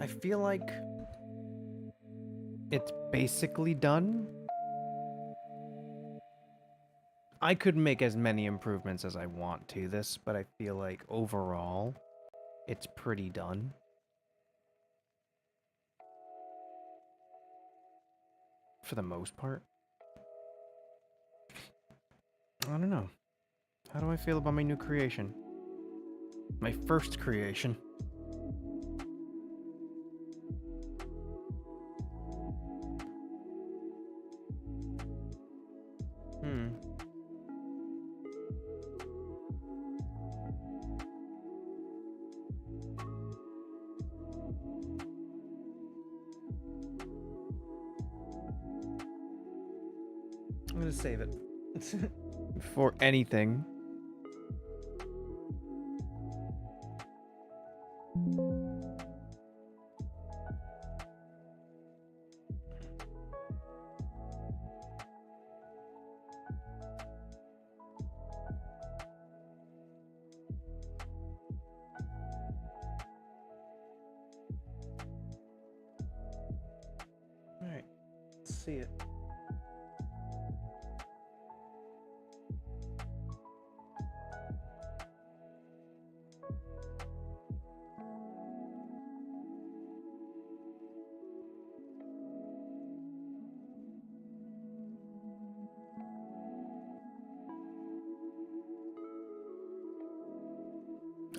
I feel like it's basically done. I could make as many improvements as I want to this, but I feel like overall, it's pretty done. For the most part. I don't know. How do I feel about my new creation? My first creation. I'm gonna save it. For anything. Alright, let's see it.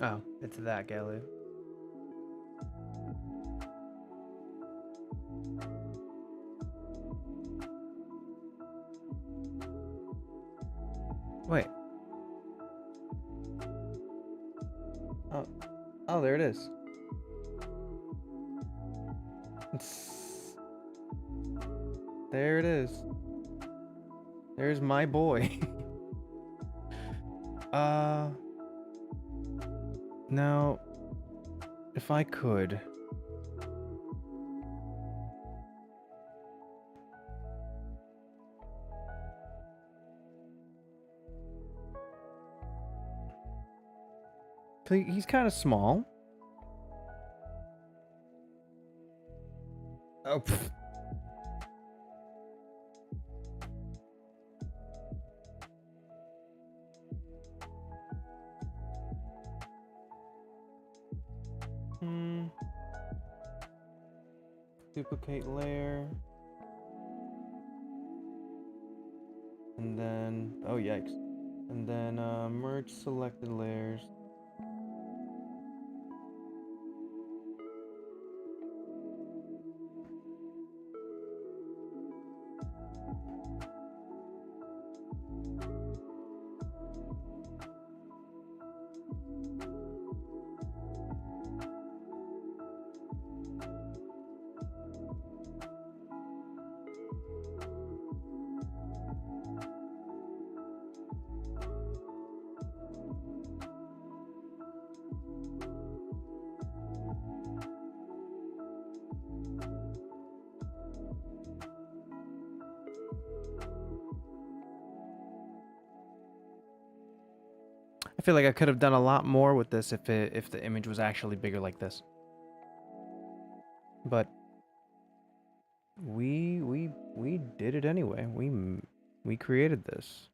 Oh, it's that Galu. Wait. Oh, there it is. There it is. There's my boy. Now, if I could. He's kind of small. Oh, pfft. Duplicate layer. And then, oh yikes. And then merge selected layers. I feel like I could have done a lot more with this if the image was actually bigger like this. But we did it anyway. We created this.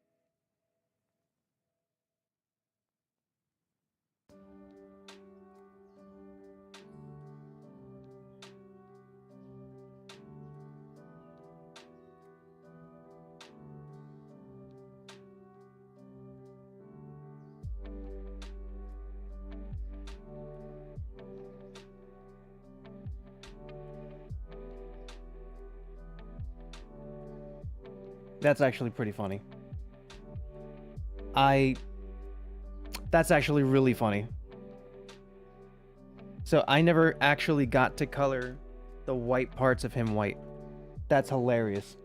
That's actually pretty funny. That's actually really funny. So I never actually got to color the white parts of him white. That's hilarious.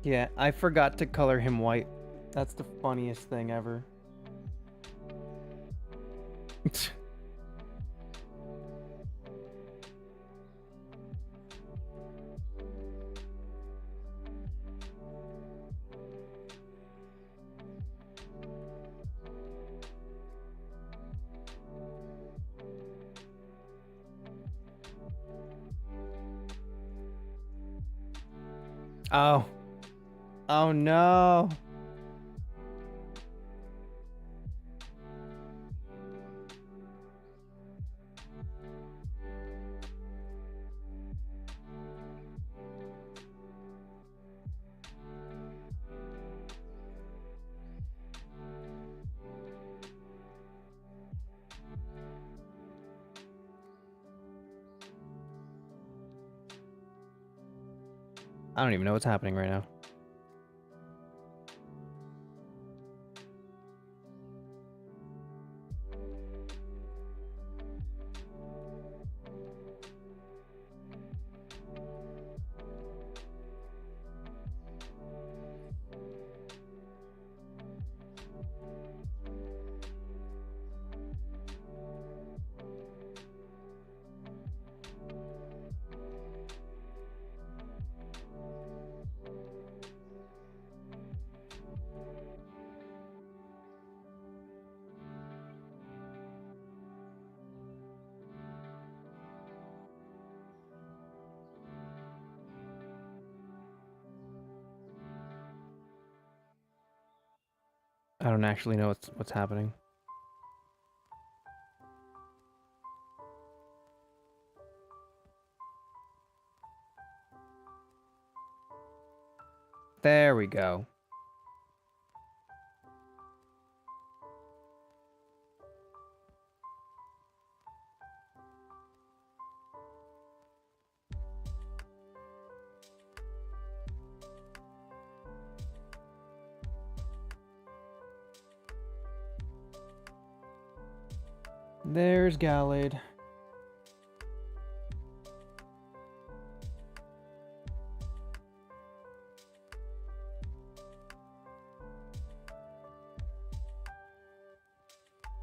Yeah, I forgot to color him white. That's the funniest thing ever. Oh. Oh no. I don't even know what's happening right now. I don't actually know what's happening. There we go. There's Gallade.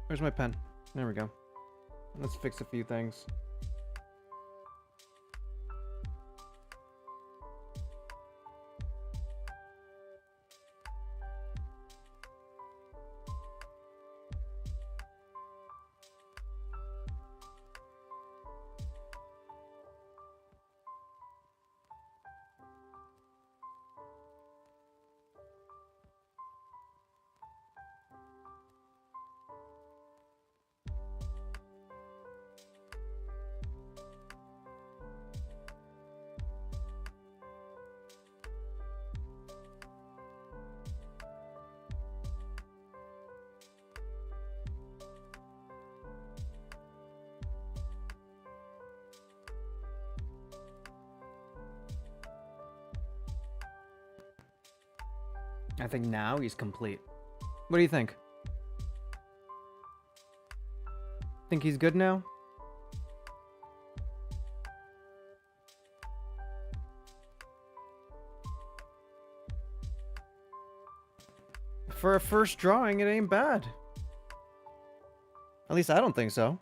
Where's my pen? There we go. Let's fix a few things. I think now he's complete. What do you think? Think he's good now? For a first drawing, it ain't bad. At least I don't think so.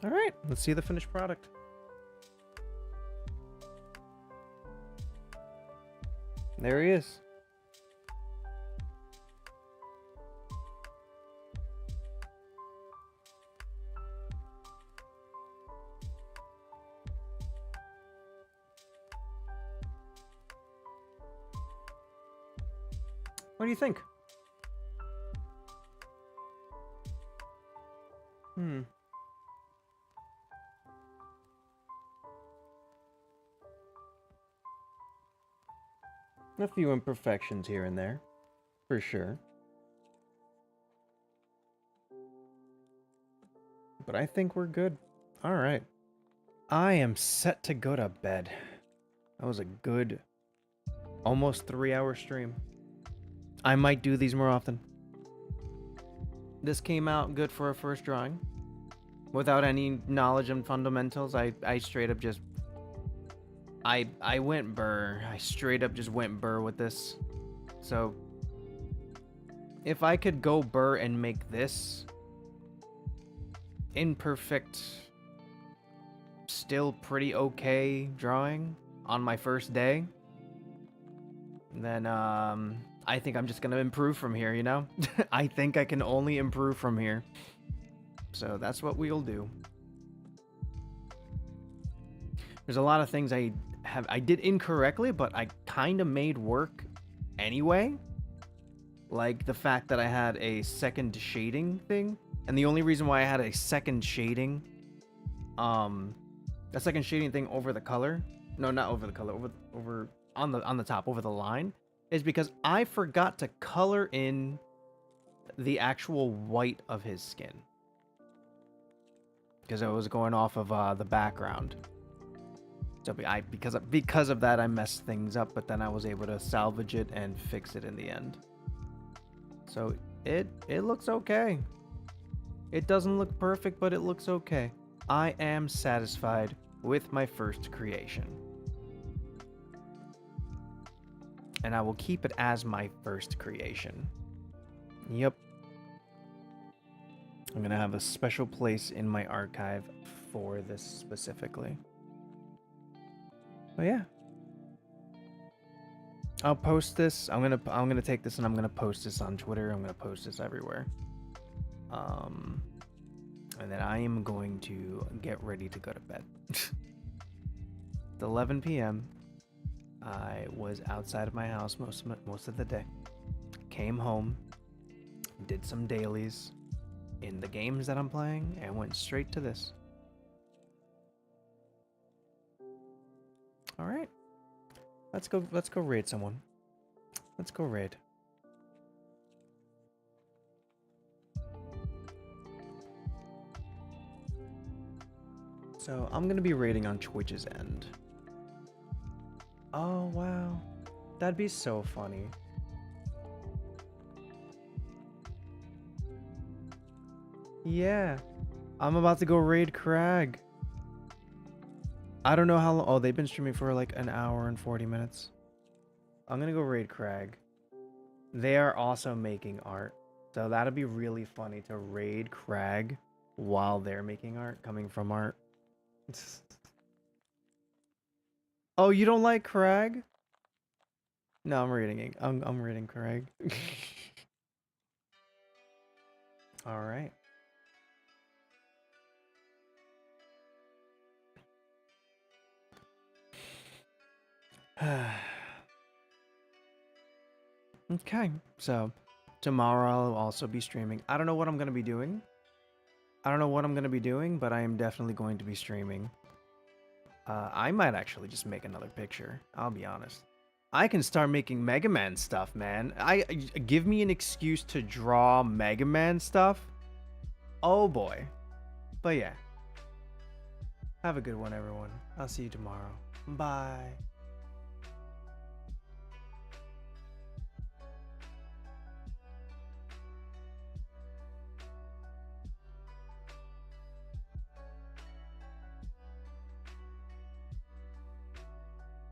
All right, let's see the finished product. There he is. What do you think? A few imperfections here and there, for sure. But I think we're good. All right. I am set to go to bed. That was a good, almost 3-hour stream. I might do these more often. This came out good for a first drawing. Without any knowledge and fundamentals, I straight up just... I went burr. I straight up just went burr with this. So, if I could go burr and make this imperfect, still pretty okay drawing on my first day, then I think I'm just gonna improve from here, you know? I think I can only improve from here. So that's what we'll do. There's a lot of things I did incorrectly, but I kind of made work anyway. Like the fact that I had a second shading thing. And the only reason why I had a second shading, thing over the color. No, not over the color, over on the top, over the line, is because I forgot to color in the actual white of his skin. Because I was going off of the background. So because of that, I messed things up, but then I was able to salvage it and fix it in the end. So it looks okay. It doesn't look perfect, but it looks okay. I am satisfied with my first creation. And I will keep it as my first creation. Yep. I'm gonna have a special place in my archive for this specifically. But yeah. I'll post this. I'm gonna take this and I'm gonna post this on Twitter. I'm gonna post this everywhere. And then I am going to get ready to go to bed. It's 11 p.m. I was outside of my house most of the day. Came home, did some dailies in the games that I'm playing, and went straight to this. All right, let's go raid someone. Let's go raid. So I'm gonna be raiding on Twitch's end. Oh wow, that'd be so funny. Yeah, I'm about to go raid Crag. I don't know how long. Oh, they've been streaming for like an hour and 40 minutes. I'm gonna go raid Crag. They are also making art, so that'd be really funny to raid Crag while they're making art, coming from art. Oh, you don't like Crag? No, I'm reading. I'm reading Crag. All right. Okay, so tomorrow I'll also be streaming. I don't know what I'm gonna be doing. But I am definitely going to be streaming. I might actually just make another picture. I'll be honest. I can start making Mega Man stuff, man. Give me an excuse to draw Mega Man stuff. Oh boy. But yeah. Have a good one, everyone. I'll see you tomorrow. Bye.